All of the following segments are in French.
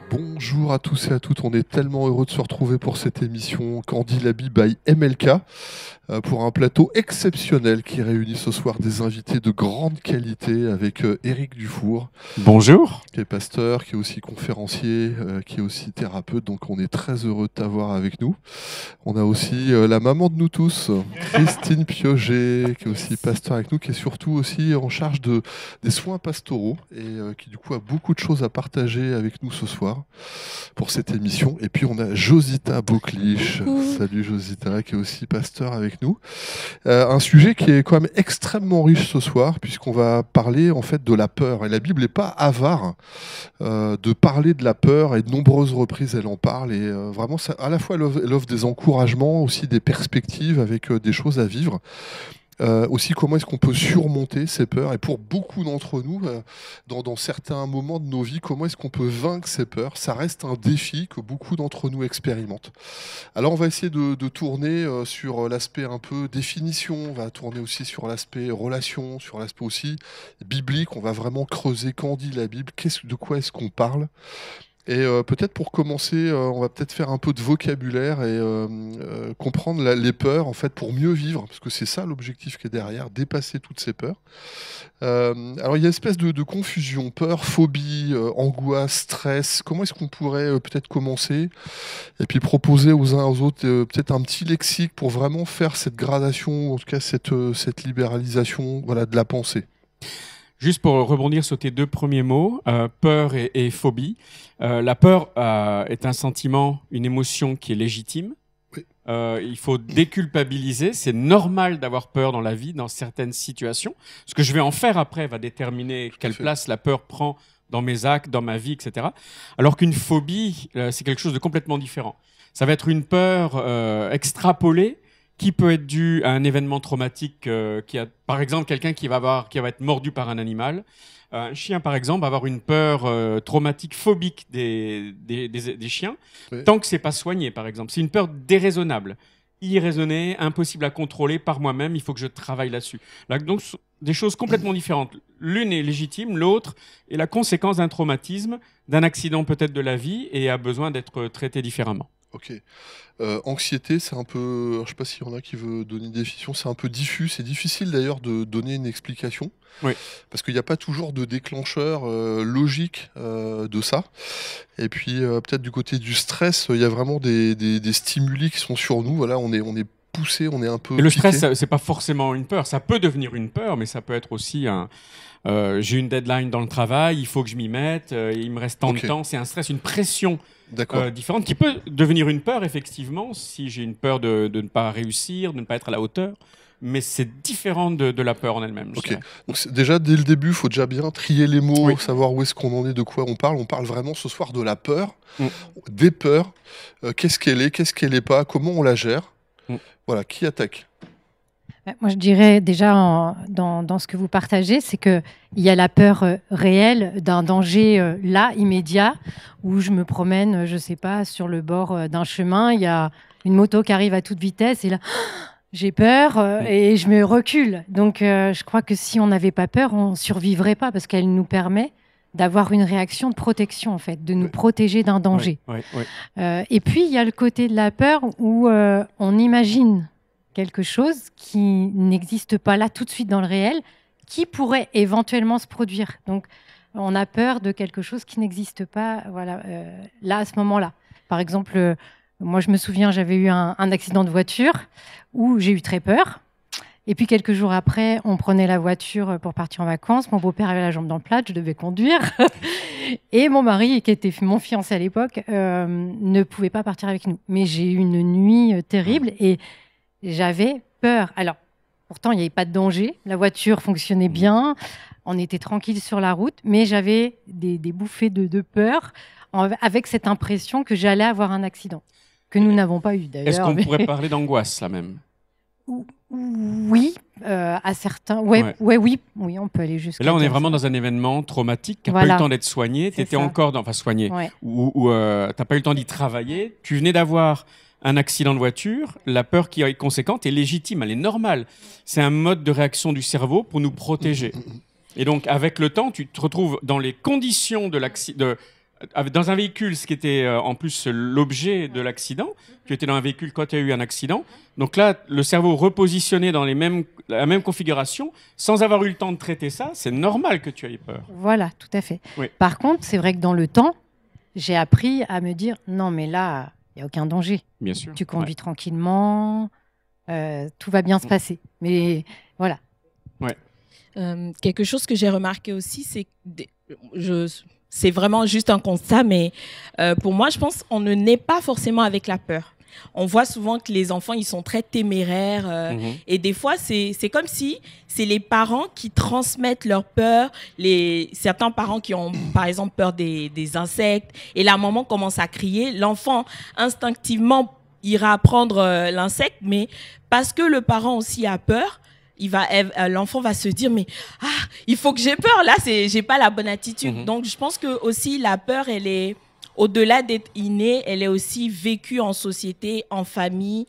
Bonjour à tous et à toutes, on est tellement heureux de se retrouver pour cette émission Qu'en dit la Bible by MLK, pour un plateau exceptionnel qui réunit ce soir des invités de grande qualité avec Éric Dufour. Bonjour. Qui est pasteur, qui est aussi conférencier, qui est aussi thérapeute, donc on est très heureux de t'avoir avec nous. On a aussi la maman de nous tous, Christine Pioget, qui est aussi pasteur avec nous, qui est surtout aussi en charge des soins pastoraux et qui du coup a beaucoup de choses à partager avec nous ce soir pour cette émission. Et puis on a Josita Boclich. Salut Josita, qui est aussi pasteur avec nous. Un sujet qui est quand même extrêmement riche ce soir, puisqu'on va parler en fait de la peur. Et la Bible n'est pas avare de parler de la peur, et de nombreuses reprises elle en parle. Et vraiment, ça, à la fois elle offre des encouragements, aussi des perspectives avec des choses à vivre. Aussi, comment est-ce qu'on peut surmonter ces peurs? Et pour beaucoup d'entre nous, dans certains moments de nos vies, comment est-ce qu'on peut vaincre ces peurs? Ça reste un défi que beaucoup d'entre nous expérimentent. Alors, on va essayer de tourner sur l'aspect un peu définition, on va tourner aussi sur l'aspect relation, sur l'aspect aussi biblique. On va vraiment creuser qu'en dit la Bible, de quoi est-ce qu'on parle. Et peut-être pour commencer, on va peut-être faire un peu de vocabulaire et comprendre les peurs, en fait, pour mieux vivre, parce que c'est ça l'objectif qui est derrière, dépasser toutes ces peurs. Alors il y a une espèce de confusion, peur, phobie, angoisse, stress. Comment est-ce qu'on pourrait peut-être commencer et puis proposer aux uns aux autres peut-être un petit lexique pour vraiment faire cette gradation, en tout cas cette libéralisation, voilà, de la pensée. Juste pour rebondir sur tes deux premiers mots, peur et phobie. La peur est un sentiment, une émotion qui est légitime. Oui. Il faut déculpabiliser. C'est normal d'avoir peur dans la vie, dans certaines situations. Ce que je vais en faire après va déterminer quelle place la peur prend dans mes actes, dans ma vie, etc. Alors qu'une phobie, c'est quelque chose de complètement différent. Ça va être une peur extrapolée, qui peut être dû à un événement traumatique, par exemple quelqu'un qui va être mordu par un animal. Un chien, par exemple, va avoir une peur traumatique, phobique des chiens, oui. Tant que c'est pas soigné, par exemple. C'est une peur déraisonnable, irraisonnée, impossible à contrôler par moi-même. Il faut que je travaille là-dessus. Donc, des choses complètement différentes. L'une est légitime, l'autre est la conséquence d'un traumatisme, d'un accident peut-être de la vie et a besoin d'être traité différemment. Ok. Anxiété, c'est un peu... Alors, je ne sais pas s'il y en a qui veut donner une définition. C'est un peu diffus. C'est difficile d'ailleurs de donner une explication. Oui. Parce qu'il n'y a pas toujours de déclencheur logique de ça. Et puis peut-être du côté du stress, il y a vraiment des stimuli qui sont sur nous. Voilà, on est poussé, on est un peu... Et le stress, c'est pas forcément une peur. Ça peut devenir une peur, mais ça peut être aussi un... j'ai une deadline dans le travail, il faut que je m'y mette, il me reste tant de temps. C'est un stress, une pression différente qui peut devenir une peur, effectivement, si j'ai une peur de ne pas réussir, de ne pas être à la hauteur. Mais c'est différent de la peur en elle-même. Ok. Donc déjà, dès le début, il faut déjà bien trier les mots, oui. Savoir où est-ce qu'on en est, de quoi on parle. On parle vraiment ce soir de la peur, des peurs. Qu'est-ce qu'elle est pas, comment on la gère. Voilà, qui attaque? Moi, je dirais déjà dans ce que vous partagez, c'est qu'il y a la peur réelle d'un danger là, immédiat, où je me promène, je ne sais pas, sur le bord d'un chemin, il y a une moto qui arrive à toute vitesse et là, j'ai peur et je me recule. Donc, je crois que si on n'avait pas peur, on ne survivrait pas parce qu'elle nous permet d'avoir une réaction de protection, en fait, de nous protéger d'un danger. Et puis, il y a le côté de la peur où on imagine quelque chose qui n'existe pas là tout de suite dans le réel, qui pourrait éventuellement se produire. Donc, on a peur de quelque chose qui n'existe pas là, à ce moment-là. Par exemple, moi, je me souviens, j'avais eu un accident de voiture où j'ai eu très peur. Et puis, quelques jours après, on prenait la voiture pour partir en vacances. Mon beau-père avait la jambe dans le plat, je devais conduire. Et mon mari, qui était mon fiancé à l'époque, ne pouvait pas partir avec nous. Mais j'ai eu une nuit terrible et j'avais peur. Alors, pourtant, il n'y avait pas de danger. La voiture fonctionnait bien. On était tranquille sur la route. Mais j'avais des bouffées de peur avec cette impression que j'allais avoir un accident, que nous n'avons pas eu d'ailleurs. Est-ce qu'on pourrait parler d'angoisse, là même? Oui, à certains. Oui, on peut aller jusqu'à. Là, on est vraiment dans un événement traumatique qui n'a pas eu le temps d'être soigné. Tu étais encore soigné. Ouais. Ou tu n'as pas eu le temps d'y travailler. Tu venais d'avoir un accident de voiture, la peur qui est conséquente est légitime, elle est normale. C'est un mode de réaction du cerveau pour nous protéger. Et donc, avec le temps, tu te retrouves dans les conditions de l'accident, dans un véhicule, ce qui était en plus l'objet de l'accident. Tu étais dans un véhicule quand il y a eu un accident. Donc là, le cerveau repositionné dans la même configuration, sans avoir eu le temps de traiter ça, c'est normal que tu aies peur. Voilà, tout à fait. Oui. Par contre, c'est vrai que dans le temps, j'ai appris à me dire non, mais là, il n'y a aucun danger. Bien sûr. Tu conduis tranquillement, tout va bien se passer. Mais voilà. Ouais. Quelque chose que j'ai remarqué aussi, c'est que c'est vraiment juste un constat, mais pour moi, je pense qu'on ne naît pas forcément avec la peur. On voit souvent que les enfants, ils sont très téméraires et des fois, c'est comme si c'est les parents qui transmettent leur peur. Certains parents qui ont, par exemple, peur des insectes et la maman commence à crier. L'enfant, instinctivement, ira prendre l'insecte, mais parce que le parent aussi a peur, l'enfant va se dire mais il faut que j'ai peur, là j'ai pas la bonne attitude. Donc je pense que aussi la peur, elle est au-delà d'être innée, elle est aussi vécue en société, en famille,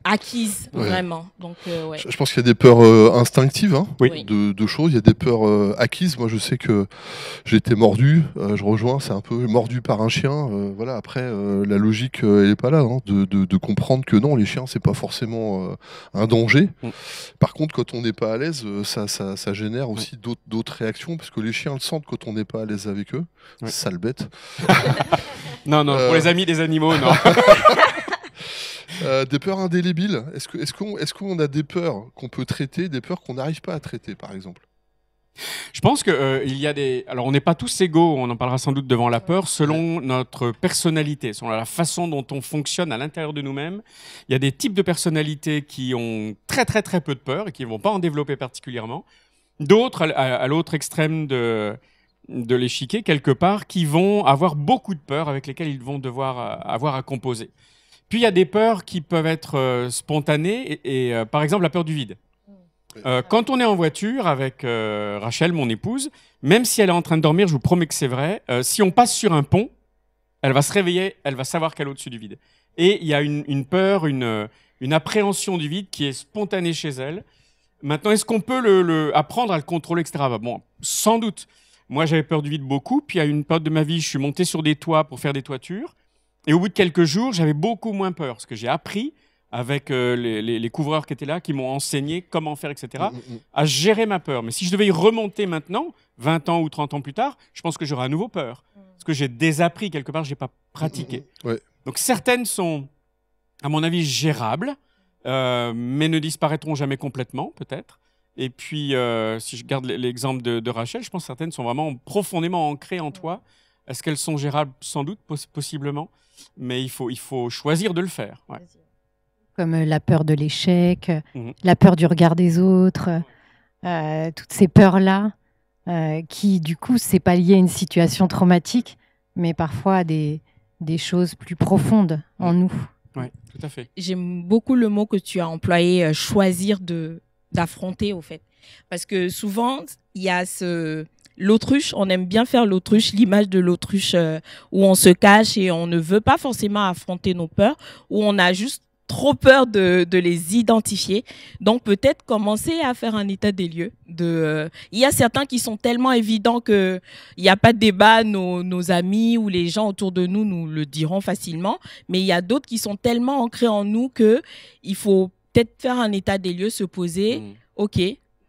acquise, vraiment. Donc ouais. Je pense qu'il y a des peurs instinctives, hein, oui. de choses. Il y a des peurs acquises. Moi, je sais que j'ai été mordu. Je rejoins, c'est un peu mordu par un chien. Voilà. Après, la logique, elle est pas là, hein, de comprendre que non, les chiens, c'est pas forcément un danger. Par contre, quand on n'est pas à l'aise, ça génère aussi d'autres réactions, parce que les chiens le sentent quand on n'est pas à l'aise avec eux. Sale bête. Non, pour les amis des animaux, non. Des peurs indélébiles. Est-ce qu'on a des peurs qu'on peut traiter, des peurs qu'on n'arrive pas à traiter, par exemple? Je pense qu'il y a des... Alors, on n'est pas tous égaux, on en parlera sans doute devant la peur, selon notre personnalité, selon la façon dont on fonctionne à l'intérieur de nous-mêmes. Il y a des types de personnalités qui ont très, très, très peu de peur et qui ne vont pas en développer particulièrement. D'autres, à l'autre extrême de l'échiquier, quelque part, qui vont avoir beaucoup de peurs avec lesquelles ils vont devoir avoir à composer. Puis il y a des peurs qui peuvent être spontanées et par exemple la peur du vide. Quand on est en voiture avec Rachel, mon épouse, même si elle est en train de dormir, je vous promets que c'est vrai, si on passe sur un pont, elle va se réveiller, elle va savoir qu'elle est au-dessus du vide. Et il y a une peur, une appréhension du vide qui est spontanée chez elle. Maintenant, est-ce qu'on peut apprendre à le contrôler, etc. Bon, sans doute. Moi, j'avais peur du vide beaucoup. Puis, à une période de ma vie, je suis monté sur des toits pour faire des toitures. Et au bout de quelques jours, j'avais beaucoup moins peur. Parce que j'ai appris, avec les couvreurs qui étaient là, qui m'ont enseigné comment faire, etc., à gérer ma peur. Mais si je devais y remonter maintenant, 20 ans ou 30 ans plus tard, je pense que j'aurais à nouveau peur. Parce que j'ai désappris quelque part, je n'ai pas pratiqué. Donc, certaines sont, à mon avis, gérables, mais ne disparaîtront jamais complètement, peut-être. Et puis, si je garde l'exemple de Rachel, je pense que certaines sont vraiment profondément ancrées en toi. Est-ce qu'elles sont gérables? Sans doute, possiblement. Mais il faut choisir de le faire. Ouais. Comme la peur de l'échec, la peur du regard des autres, toutes ces peurs-là, qui, du coup, c'est pas lié à une situation traumatique, mais parfois à des choses plus profondes en nous. Oui, tout à fait. J'aime beaucoup le mot que tu as employé, choisir d'affronter, au fait. Parce que souvent, il y a l'autruche, on aime bien faire l'autruche, l'image de l'autruche où on se cache et on ne veut pas forcément affronter nos peurs, où on a juste trop peur de les identifier. Donc, peut-être commencer à faire un état des lieux. Il y a certains qui sont tellement évidents qu'il n'y a pas de débat, nos amis ou les gens autour de nous le diront facilement, mais il y a d'autres qui sont tellement ancrés en nous qu'il faut peut-être faire un état des lieux, se poser, ok,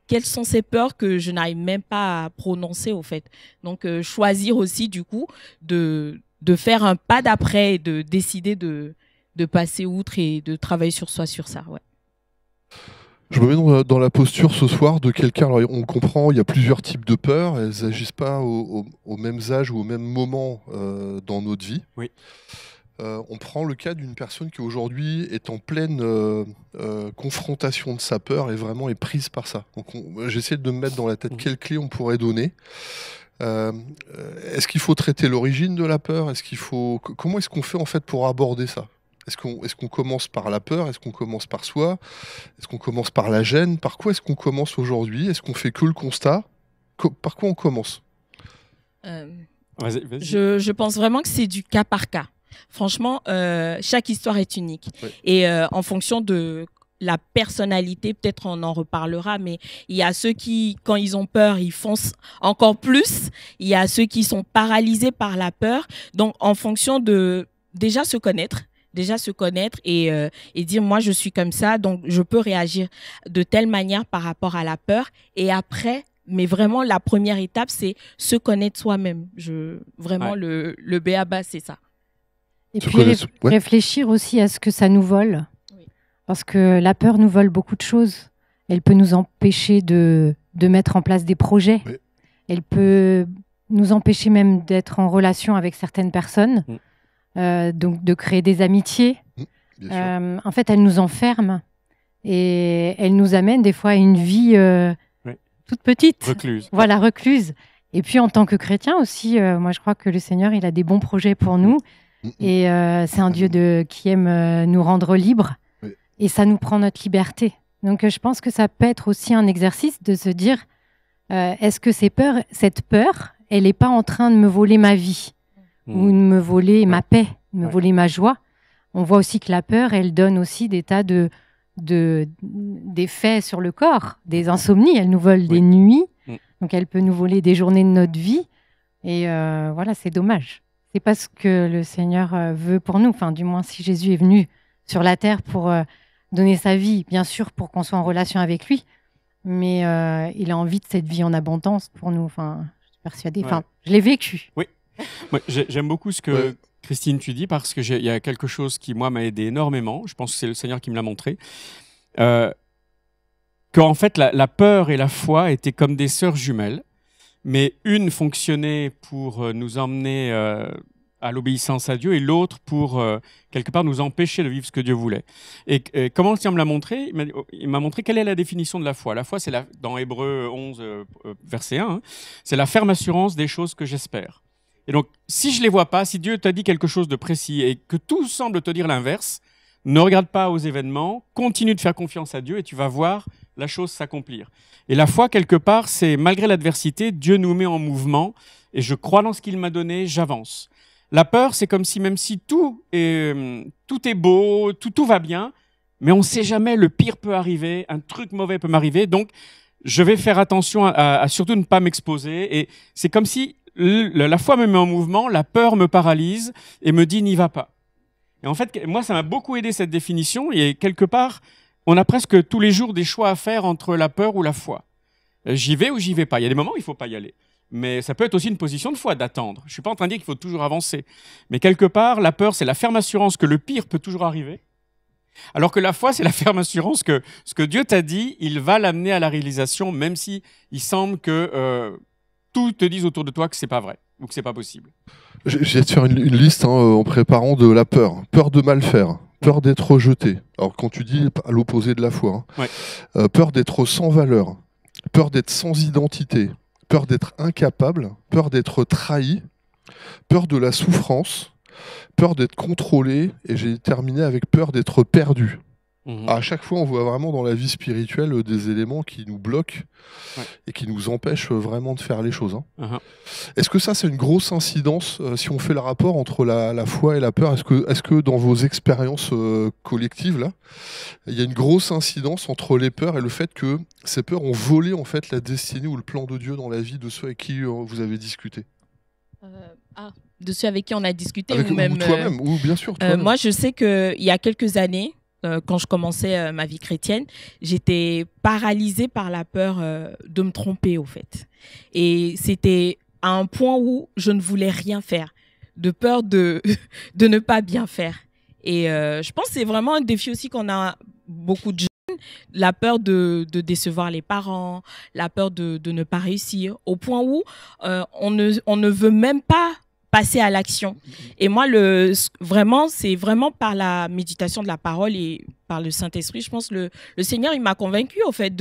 quelles sont ces peurs que je n'arrive même pas à prononcer, au fait. Donc, choisir aussi, du coup, de faire un pas d'après et de décider de passer outre et de travailler sur soi, sur ça. Ouais. Je me mets dans la posture ce soir de quelqu'un. Alors, on comprend, il y a plusieurs types de peurs. Elles n'agissent pas aux mêmes âges ou au même moment dans notre vie. Oui. On prend le cas d'une personne qui aujourd'hui est en pleine confrontation de sa peur et vraiment est prise par ça. Donc j'essaie de me mettre dans la tête quelles clés on pourrait donner. Est-ce qu'il faut traiter l'origine de la peur? Comment est-ce qu'on fait en fait pour aborder ça? Est-ce qu'on commence par la peur? Est-ce qu'on commence par soi? Est-ce qu'on commence par la gêne? Par quoi est-ce qu'on commence aujourd'hui? Est-ce qu'on fait que le constat? Par quoi on commence? Vas-y. Je pense vraiment que c'est du cas par cas. Franchement, chaque histoire est unique. Oui. Et en fonction de la personnalité, peut-être on en reparlera, mais il y a ceux qui, quand ils ont peur, ils foncent encore plus. Il y a ceux qui sont paralysés par la peur. Donc, en fonction de déjà se connaître et dire moi je suis comme ça, donc je peux réagir de telle manière par rapport à la peur. Et après, mais vraiment la première étape, c'est se connaître soi-même. Vraiment le b.a.-ba, c'est ça. Et puis réfléchir aussi à ce que ça nous vole. Oui. Parce que la peur nous vole beaucoup de choses. Elle peut nous empêcher de mettre en place des projets. Oui. Elle peut nous empêcher même d'être en relation avec certaines personnes. Donc de créer des amitiés. En fait, elle nous enferme et elle nous amène des fois à une vie toute petite. Recluse. Voilà, recluse. Et puis en tant que chrétien aussi, moi je crois que le Seigneur, il a des bons projets pour nous. Et c'est un Dieu qui aime nous rendre libres. Et ça nous prend notre liberté. Donc je pense que ça peut être aussi un exercice de se dire, est-ce que cette peur, elle n'est pas en train de me voler ma vie ou de me voler ma paix, de me voler ma joie. On voit aussi que la peur, elle donne aussi des tas d'effets sur le corps, des insomnies, elle nous vole des nuits, donc elle peut nous voler des journées de notre vie. Et voilà, c'est dommage. C'est pas ce que le Seigneur veut pour nous. Enfin, du moins, si Jésus est venu sur la terre pour donner sa vie, bien sûr, pour qu'on soit en relation avec lui, mais il a envie de cette vie en abondance pour nous. Enfin, je suis persuadée. Enfin, je l'ai vécu. Oui. Moi, j'aime beaucoup ce que Christine tu dis parce que il y a quelque chose qui moi m'a aidé énormément. Je pense que c'est le Seigneur qui me l'a montré. Qu'en fait la peur et la foi étaient comme des sœurs jumelles, mais une fonctionnait pour nous emmener à l'obéissance à Dieu et l'autre pour quelque part nous empêcher de vivre ce que Dieu voulait. Et comment le Seigneur me l'a montré ? Il m'a montré quelle est la définition de la foi. La foi, c'est dans Hébreux 11 verset 1, c'est la ferme assurance des choses que j'espère. Et donc, si je ne les vois pas, si Dieu t'a dit quelque chose de précis et que tout semble te dire l'inverse, ne regarde pas aux événements, continue de faire confiance à Dieu et tu vas voir la chose s'accomplir. Et la foi, quelque part, c'est malgré l'adversité, Dieu nous met en mouvement et je crois dans ce qu'il m'a donné, j'avance. La peur, c'est comme si même si tout est beau, tout va bien, mais on ne sait jamais, le pire peut arriver, un truc mauvais peut m'arriver, donc je vais faire attention à surtout ne pas m'exposer. Et c'est comme si la foi me met en mouvement, la peur me paralyse et me dit n'y va pas. Et en fait, moi, ça m'a beaucoup aidé cette définition. Et quelque part, on a presque tous les jours des choix à faire entre la peur ou la foi. J'y vais ou j'y vais pas. Il y a des moments où il faut pas y aller. Mais ça peut être aussi une position de foi, d'attendre. Je suis pas en train de dire qu'il faut toujours avancer. Mais quelque part, la peur, c'est la ferme assurance que le pire peut toujours arriver. Alors que la foi, c'est la ferme assurance que ce que Dieu t'a dit, il va l'amener à la réalisation, même si il semble que tout te dise autour de toi que c'est pas vrai ou que c'est pas possible. J'ai de faire une liste en préparant de la peur. Peur de mal faire, peur d'être rejeté. Alors quand tu dis à l'opposé de la foi, peur d'être sans valeur, peur d'être sans identité, peur d'être incapable, peur d'être trahi, peur de la souffrance, peur d'être contrôlé, et j'ai terminé avec peur d'être perdu. À chaque fois, on voit vraiment dans la vie spirituelle des éléments qui nous bloquent et qui nous empêchent vraiment de faire les choses. Est-ce que ça, c'est une grosse incidence si on fait le rapport entre la foi et la peur? Est-ce que dans vos expériences collectives, là, il y a une grosse incidence entre les peurs et le fait que ces peurs ont volé en fait la destinée ou le plan de Dieu dans la vie de ceux avec qui vous avez discuté? De ceux avec qui on a discuté ou même toi-même, ou bien sûr. Moi, je sais qu'il y a quelques années, quand je commençais ma vie chrétienne, j'étais paralysée par la peur de me tromper, au fait. Et c'était à un point où je ne voulais rien faire, de peur de ne pas bien faire. Et je pense que c'est vraiment un défi aussi qu'on a beaucoup de jeunes, la peur de décevoir les parents, la peur de ne pas réussir, au point où on ne veut même pas passer à l'action. Et moi, c'est vraiment par la méditation de la parole et par le Saint-Esprit, je pense, le Seigneur, il m'a convaincu au fait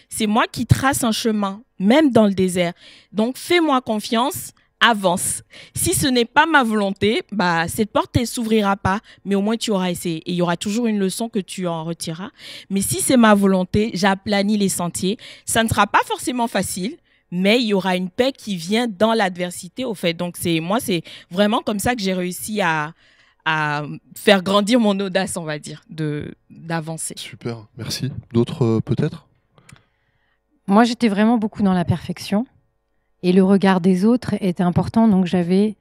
c'est moi qui trace un chemin, même dans le désert. Donc, fais-moi confiance, avance. Si ce n'est pas ma volonté, cette porte, elle s'ouvrira pas, mais au moins tu auras essayé. Et il y aura toujours une leçon que tu en retireras. Mais si c'est ma volonté, j'aplanis les sentiers. Ça ne sera pas forcément facile, mais il y aura une paix qui vient dans l'adversité, au fait. Donc, c'est vraiment comme ça que j'ai réussi à à faire grandir mon audace, on va dire, d'avancer. Super, merci. D'autres peut-être? Moi, j'étais vraiment beaucoup dans la perfection. Et le regard des autres était important. Donc, j'avais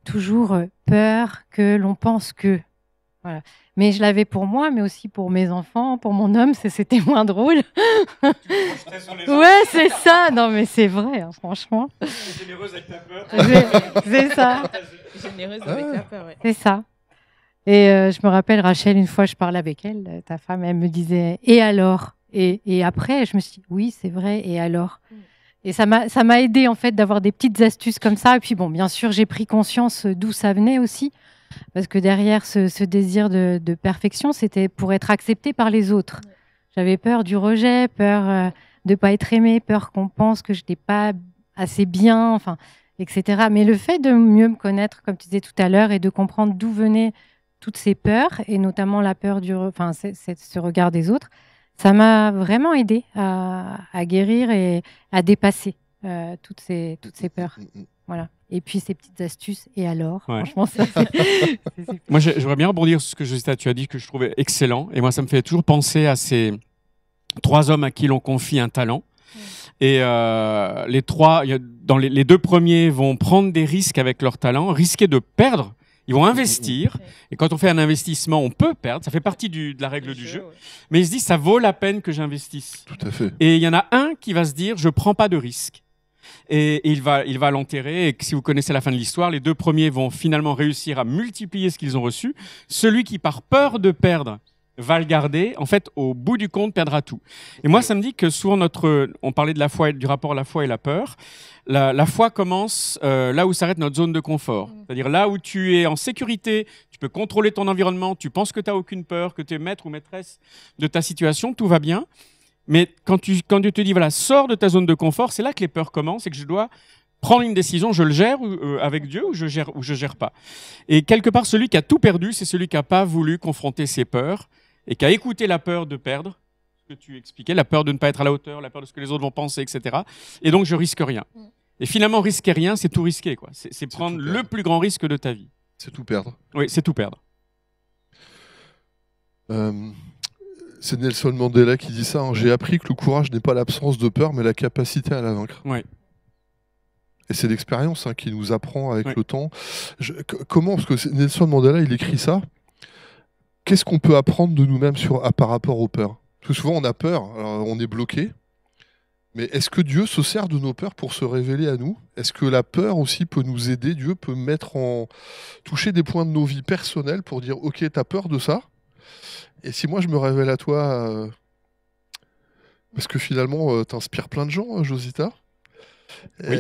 toujours peur que l'on pense que. Voilà. Mais je l'avais pour moi, mais aussi pour mes enfants, pour mon homme, c'était moins drôle. Ouais, c'est ça. Non, mais c'est vrai, hein, franchement. Généreuse avec ta peur. C'est ça. Généreuse avec la peur, ouais. C'est ça. Et je me rappelle, Rachel, une fois, je parlais avec elle, ta femme, elle me disait « Et alors ?» Et après, je me suis dit « Oui, c'est vrai, et alors ?» Et ça m'a aidé en fait d'avoir des petites astuces comme ça. Et puis bon, bien sûr, j'ai pris conscience d'où ça venait aussi. Parce que derrière ce désir de perfection, c'était pour être accepté par les autres. J'avais peur du rejet, peur de ne pas être aimée, peur qu'on pense que je n'étais pas assez bien, enfin, etc. Mais le fait de mieux me connaître, comme tu disais tout à l'heure, et de comprendre d'où venaient toutes ces peurs, et notamment la peur ce regard des autres, ça m'a vraiment aidé à guérir et à dépasser toutes ces peurs. Voilà. Et puis ces petites astuces, et alors franchement, ça, c'est Moi, j'aimerais bien rebondir sur ce que Josita, tu as dit, que je trouvais excellent. Et moi, ça me fait toujours penser à ces 3 hommes à qui l'on confie un talent. Et les 2 premiers vont prendre des risques avec leur talent, risquer de perdre. Ils vont investir. Et quand on fait un investissement, on peut perdre. Ça fait partie de la règle du jeu. Mais ils se disent, ça vaut la peine que j'investisse. Tout à fait. Et il y en a un qui va se dire, je ne prends pas de risque. Et il va l'enterrer. Et si vous connaissez la fin de l'histoire, les 2 premiers vont finalement réussir à multiplier ce qu'ils ont reçu. Celui qui, par peur de perdre, va le garder, en fait, au bout du compte, perdra tout. Et moi, ça me dit que souvent, on parlait de la foi, du rapport à la foi et la peur. La foi commence là où s'arrête notre zone de confort. C'est-à-dire là où tu es en sécurité, tu peux contrôler ton environnement, tu penses que tu n'as aucune peur, que tu es maître ou maîtresse de ta situation, tout va bien. Mais quand tu te dis, voilà, sors de ta zone de confort, c'est là que les peurs commencent et que je dois prendre une décision, je le gère avec Dieu ou je gère pas. Et quelque part, celui qui a tout perdu, c'est celui qui n'a pas voulu confronter ses peurs et qui a écouté la peur de perdre, ce que tu expliquais, la peur de ne pas être à la hauteur, la peur de ce que les autres vont penser, etc. Et donc, je risque rien. Et finalement, risquer rien, c'est tout risquer, quoi. C'est prendre le plus grand risque de ta vie. C'est tout perdre. Oui, c'est tout perdre. C'est Nelson Mandela qui dit ça. Hein. J'ai appris que le courage n'est pas l'absence de peur, mais la capacité à la vaincre. Oui. Et c'est l'expérience qui nous apprend avec le temps. Comment, parce que Nelson Mandela, il écrit ça. Qu'est-ce qu'on peut apprendre de nous-mêmes par rapport aux peurs? Parce que souvent, on a peur, alors on est bloqué. Mais est-ce que Dieu se sert de nos peurs pour se révéler à nous? Est-ce que la peur aussi peut nous aider? Dieu peut toucher des points de nos vies personnelles pour dire « Ok, t'as peur de ça? Et si moi, je me révèle à toi... Parce que finalement, t'inspires plein de gens, Josita. Oui.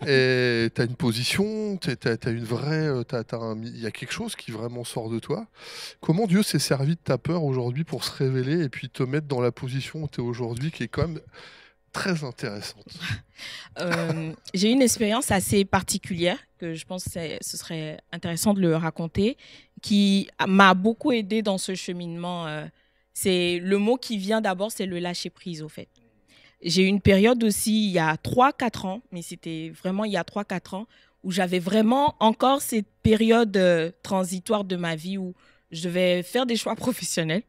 Et t'as une position, t'as une vraie... Il y a quelque chose qui vraiment sort de toi. Comment Dieu s'est servi de ta peur aujourd'hui pour se révéler et puis te mettre dans la position où t'es aujourd'hui, qui est quand même très intéressante? J'ai une expérience assez particulière que je pense que ce serait intéressant de le raconter, qui m'a beaucoup aidée dans ce cheminement. C'est le mot qui vient d'abord, c'est le lâcher prise au fait. J'ai eu une période aussi il y a 3-4 ans, mais c'était vraiment il y a 3-4 ans, où j'avais vraiment encore cette période transitoire de ma vie où je devais faire des choix professionnels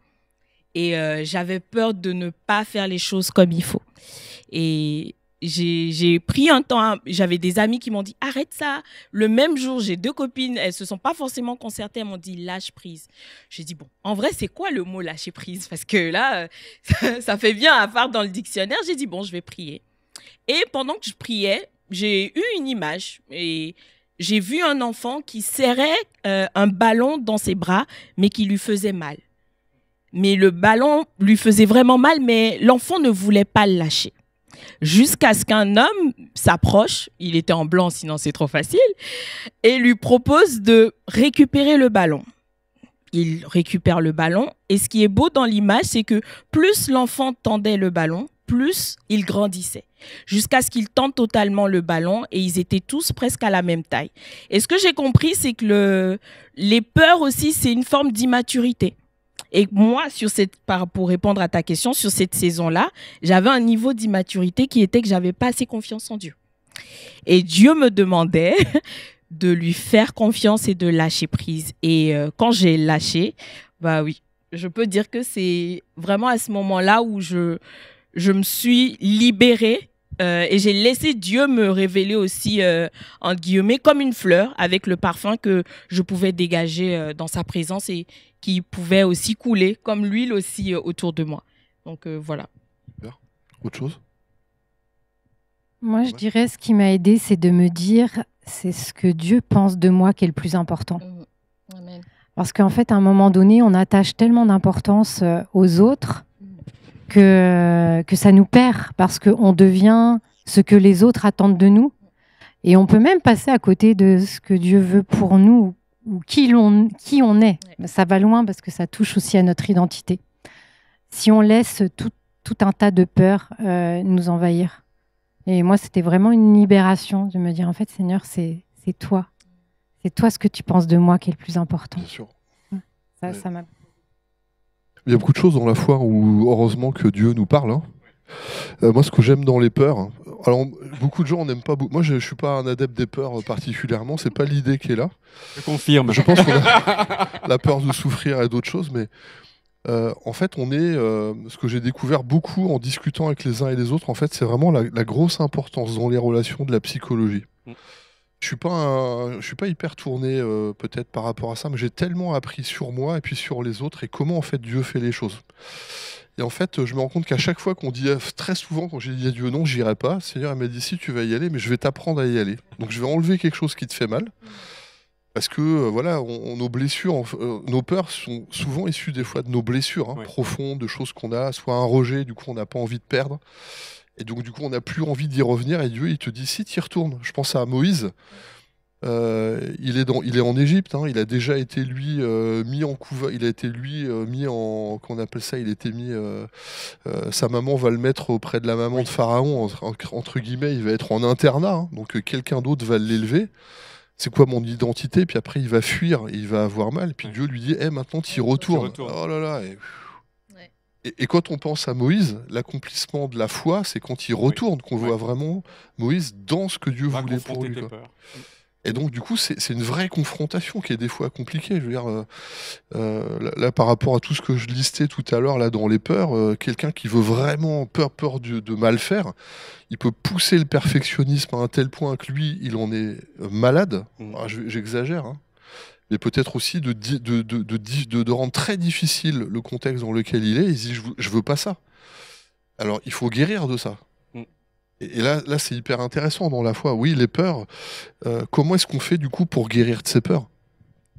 et j'avais peur de ne pas faire les choses comme il faut. Et j'ai pris un temps, j'avais des amis qui m'ont dit arrête ça. Le même jour, j'ai 2 copines, elles se sont pas forcément concertées, elles m'ont dit lâche prise. J'ai dit bon, en vrai, c'est quoi le mot lâcher prise? Parce que là, ça fait bien à part dans le dictionnaire. J'ai dit bon, je vais prier. Et pendant que je priais, j'ai eu une image et j'ai vu un enfant qui serrait un ballon dans ses bras, mais qui lui faisait mal. Mais le ballon lui faisait vraiment mal, mais l'enfant ne voulait pas le lâcher. Jusqu'à ce qu'un homme s'approche, il était en blanc, sinon c'est trop facile, et lui propose de récupérer le ballon. Il récupère le ballon, et ce qui est beau dans l'image, c'est que plus l'enfant tendait le ballon, plus il grandissait, jusqu'à ce qu'il tende totalement le ballon, et ils étaient tous presque à la même taille. Et ce que j'ai compris, c'est que les peurs aussi, c'est une forme d'immaturité. Et moi, pour répondre à ta question, sur cette saison-là, j'avais un niveau d'immaturité qui était que j'avais pas assez confiance en Dieu. Et Dieu me demandait de lui faire confiance et de lâcher prise. Et quand j'ai lâché, bah oui, je peux dire que c'est vraiment à ce moment-là où je me suis libérée et j'ai laissé Dieu me révéler aussi, entre guillemets, comme une fleur, avec le parfum que je pouvais dégager dans sa présence et qui pouvait aussi couler comme l'huile aussi autour de moi. Donc voilà. Autre chose? Moi, je dirais, ce qui m'a aidé, c'est de me dire, c'est ce que Dieu pense de moi qui est le plus important. Amen. Parce qu'en fait, à un moment donné, on attache tellement d'importance aux autres que ça nous perd, parce qu'on devient ce que les autres attendent de nous. Et on peut même passer à côté de ce que Dieu veut pour nous, ou qui on est. Mais ça va loin, parce que ça touche aussi à notre identité. Si on laisse tout un tas de peurs nous envahir. Et moi, c'était vraiment une libération de me dire, en fait, Seigneur, c'est toi. C'est toi ce que tu penses de moi qui est le plus important. Bien sûr. Ça m'a... Il y a beaucoup de choses dans la foi où, heureusement, que Dieu nous parle. Hein. Moi, ce que j'aime dans les peurs, alors beaucoup de gens n'aiment pas. Moi, je suis pas un adepte des peurs particulièrement. C'est pas l'idée qui est là. Je confirme. Je pense qu'on a la peur de souffrir et d'autres choses, mais en fait, on est. Ce que j'ai découvert beaucoup en discutant avec les uns et les autres, en fait, c'est vraiment la grosse importance dans les relations de la psychologie. Je suis pas hyper tourné peut-être par rapport à ça, mais j'ai tellement appris sur moi et puis sur les autres et comment en fait Dieu fait les choses. Et en fait, je me rends compte qu'à chaque fois qu'on dit, très souvent, quand j'ai dit à Dieu non, j'irai pas, le Seigneur m'a dit si tu vas y aller, mais je vais t'apprendre à y aller. Donc je vais enlever quelque chose qui te fait mal. Parce que voilà, nos blessures, nos peurs sont souvent issues des fois de nos blessures profondes, de choses qu'on a, soit un rejet, du coup on n'a pas envie de perdre. Et donc du coup on n'a plus envie d'y revenir et Dieu il te dit si tu y retournes. Je pense à Moïse, il est en Égypte, hein, il a déjà été lui mis en couva, il a été lui mis en, qu'on appelle ça, il a été mis, sa maman va le mettre auprès de la maman de Pharaon, entre guillemets, il va être en internat, hein, donc quelqu'un d'autre va l'élever. C'est quoi mon identité? Puis après il va fuir, et il va avoir mal, puis Dieu lui dit maintenant tu y retournes. Oh là là. Et quand on pense à Moïse, l'accomplissement de la foi, c'est quand il retourne, qu'on voit vraiment Moïse dans ce que Dieu voulait pour lui. Et donc, du coup, c'est une vraie confrontation qui est des fois compliquée. Je veux dire, là, par rapport à tout ce que je listais tout à l'heure, là, dans les peurs, quelqu'un qui veut vraiment peur de mal faire, il peut pousser le perfectionnisme à un tel point que lui, il en est malade. J'exagère, hein. Mais peut-être aussi de rendre très difficile le contexte dans lequel il est. Il se dit, je veux pas ça. Alors, il faut guérir de ça. Et là c'est hyper intéressant dans la foi. Oui, les peurs, comment est-ce qu'on fait du coup pour guérir de ces peurs?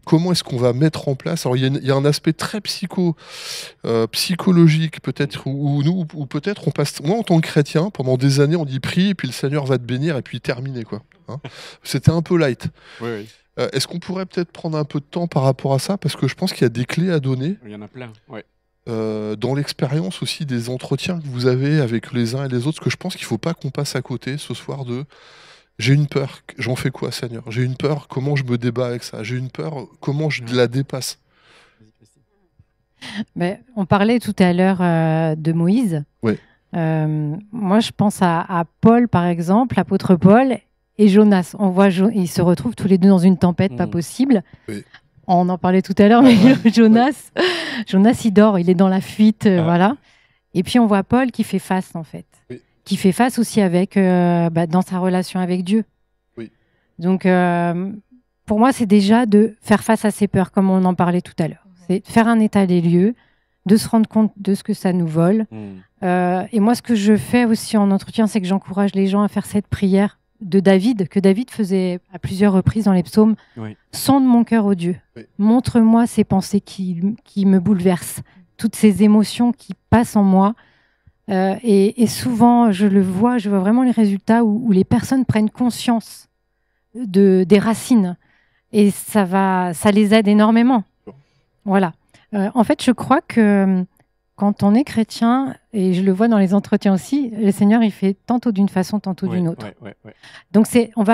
Comment est-ce qu'on va mettre en place? Alors, il y a un aspect très psychologique, peut-être, ou peut-être on passe... Moi, en tant que chrétien, pendant des années, on dit prie, et puis le Seigneur va te bénir, et puis terminer, quoi. Hein, c'était un peu light. Oui. Est-ce qu'on pourrait peut-être prendre un peu de temps par rapport à ça? Parce que je pense qu'il y a des clés à donner. Il y en a plein, ouais. Dans l'expérience aussi des entretiens que vous avez avec les uns et les autres, parce que je pense qu'il ne faut pas qu'on passe à côté ce soir de j'ai une peur, j'en fais quoi, Seigneur? J'ai une peur, comment je me débat avec ça? J'ai une peur, comment je la dépasse? Mais on parlait tout à l'heure de Moïse. Oui. Moi, je pense à Paul, par exemple, l'apôtre Paul et Jonas. On voit, ils se retrouvent tous les deux dans une tempête pas possible. Oui. On en parlait tout à l'heure, mais Jonas, il dort, il est dans la fuite, voilà. Et puis on voit Paul qui fait face, en fait. Oui. Qui fait face aussi avec, dans sa relation avec Dieu. Oui. Donc, pour moi, c'est déjà de faire face à ses peurs, comme on en parlait tout à l'heure. C'est de faire un état des lieux, de se rendre compte de ce que ça nous vole. Et moi, ce que je fais aussi en entretien, c'est que j'encourage les gens à faire cette prière de David, que David faisait à plusieurs reprises dans les psaumes. Oui. Sonde mon cœur, ô Dieu. Oui. Montre-moi ces pensées qui me bouleversent, toutes ces émotions qui passent en moi. Et souvent, je vois vraiment les résultats où les personnes prennent conscience des racines. Et ça les aide énormément. Voilà. En fait, je crois que quand on est chrétien, et je le vois dans les entretiens aussi, le Seigneur, il fait tantôt d'une façon, tantôt d'une autre. Ouais. Donc, on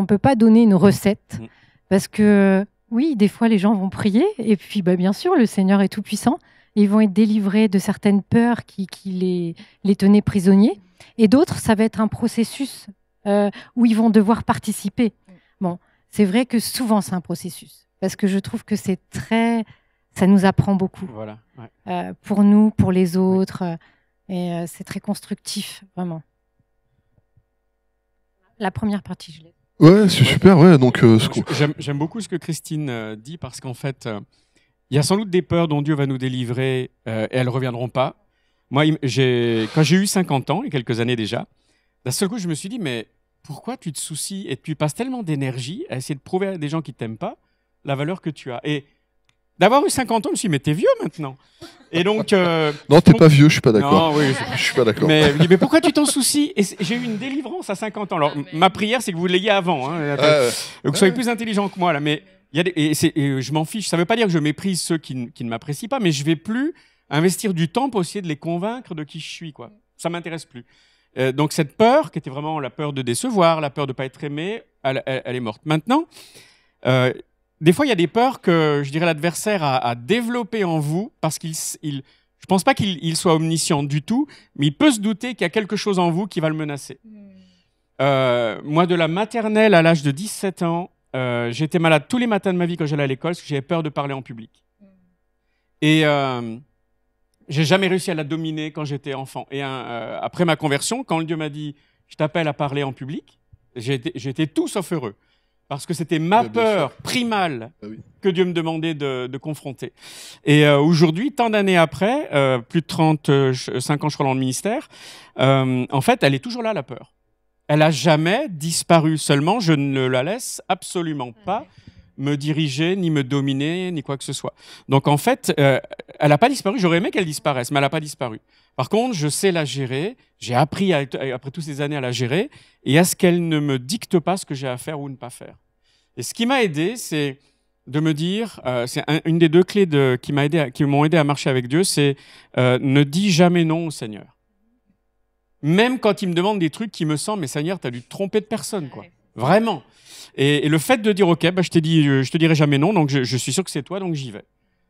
peut pas donner une recette, parce que, oui, des fois, les gens vont prier, et puis, bien sûr, le Seigneur est tout-puissant, ils vont être délivrés de certaines peurs qui les tenaient prisonniers, et d'autres, ça va être un processus où ils vont devoir participer. Bon, c'est vrai que souvent c'est un processus. Parce que je trouve que ça nous apprend beaucoup. Voilà. Ouais. Pour nous, pour les autres. Et c'est très constructif, vraiment. La première partie, je l'ai. Ouais, c'est super. Ouais, donc, J'aime beaucoup ce que Christine dit parce qu'en fait, il y a sans doute des peurs dont Dieu va nous délivrer et elles ne reviendront pas. Moi, quand j'ai eu 50 ans, il y a quelques années déjà, d'un seul coup, je me suis dit, mais pourquoi tu te soucies et tu passes tellement d'énergie à essayer de prouver à des gens qui ne t'aiment pas la valeur que tu as. Et d'avoir eu 50 ans, je me suis dit, mais t'es vieux maintenant. Et donc, non, t'es pas vieux, je suis pas d'accord. Non, oui, je suis pas d'accord. Mais je me dis, mais pourquoi tu t'en soucies? Et j'ai eu une délivrance à 50 ans. Alors, ma prière, c'est que vous l'ayez avant. Hein, que vous soyez plus intelligent que moi. Là. Mais et je m'en fiche. Ça ne veut pas dire que je méprise ceux qui ne m'apprécient pas, mais je ne vais plus investir du temps pour essayer de les convaincre de qui je suis. Quoi. Ça ne m'intéresse plus. Donc, cette peur, qui était vraiment la peur de décevoir, la peur de ne pas être aimé, elle est morte. Maintenant, des fois, il y a des peurs que, je dirais, l'adversaire a développées en vous parce je ne pense pas qu'il soit omniscient du tout, mais il peut se douter qu'il y a quelque chose en vous qui va le menacer. Moi, de la maternelle à l'âge de 17 ans, j'étais malade tous les matins de ma vie quand j'allais à l'école parce que j'avais peur de parler en public. Et j'ai jamais réussi à la dominer quand j'étais enfant. Et après ma conversion, quand Dieu m'a dit « je t'appelle à parler en public », j'étais tout sauf heureux. Parce que c'était ma peur primale que Dieu me demandait de confronter. Et aujourd'hui, tant d'années après, plus de 35 ans je crois dans le ministère, en fait, elle est toujours là, la peur. Elle n'a jamais disparu. Seulement, je ne la laisse absolument pas me diriger, ni me dominer, ni quoi que ce soit. Donc en fait, elle n'a pas disparu. J'aurais aimé qu'elle disparaisse, mais elle n'a pas disparu. Par contre, je sais la gérer. J'ai appris, après toutes ces années, à la gérer et à ce qu'elle ne me dicte pas ce que j'ai à faire ou ne pas faire. Et ce qui m'a aidé, c'est de me dire, c'est une des deux clés qui m'ont aidé à marcher avec Dieu, c'est ne dis jamais non au Seigneur. Même quand il me demande des trucs qui me semblent, mais Seigneur, tu as dû te tromper de personne, quoi. Vraiment. Et le fait de dire, OK, bah, je te dirai jamais non, donc je suis sûr que c'est toi, donc j'y vais.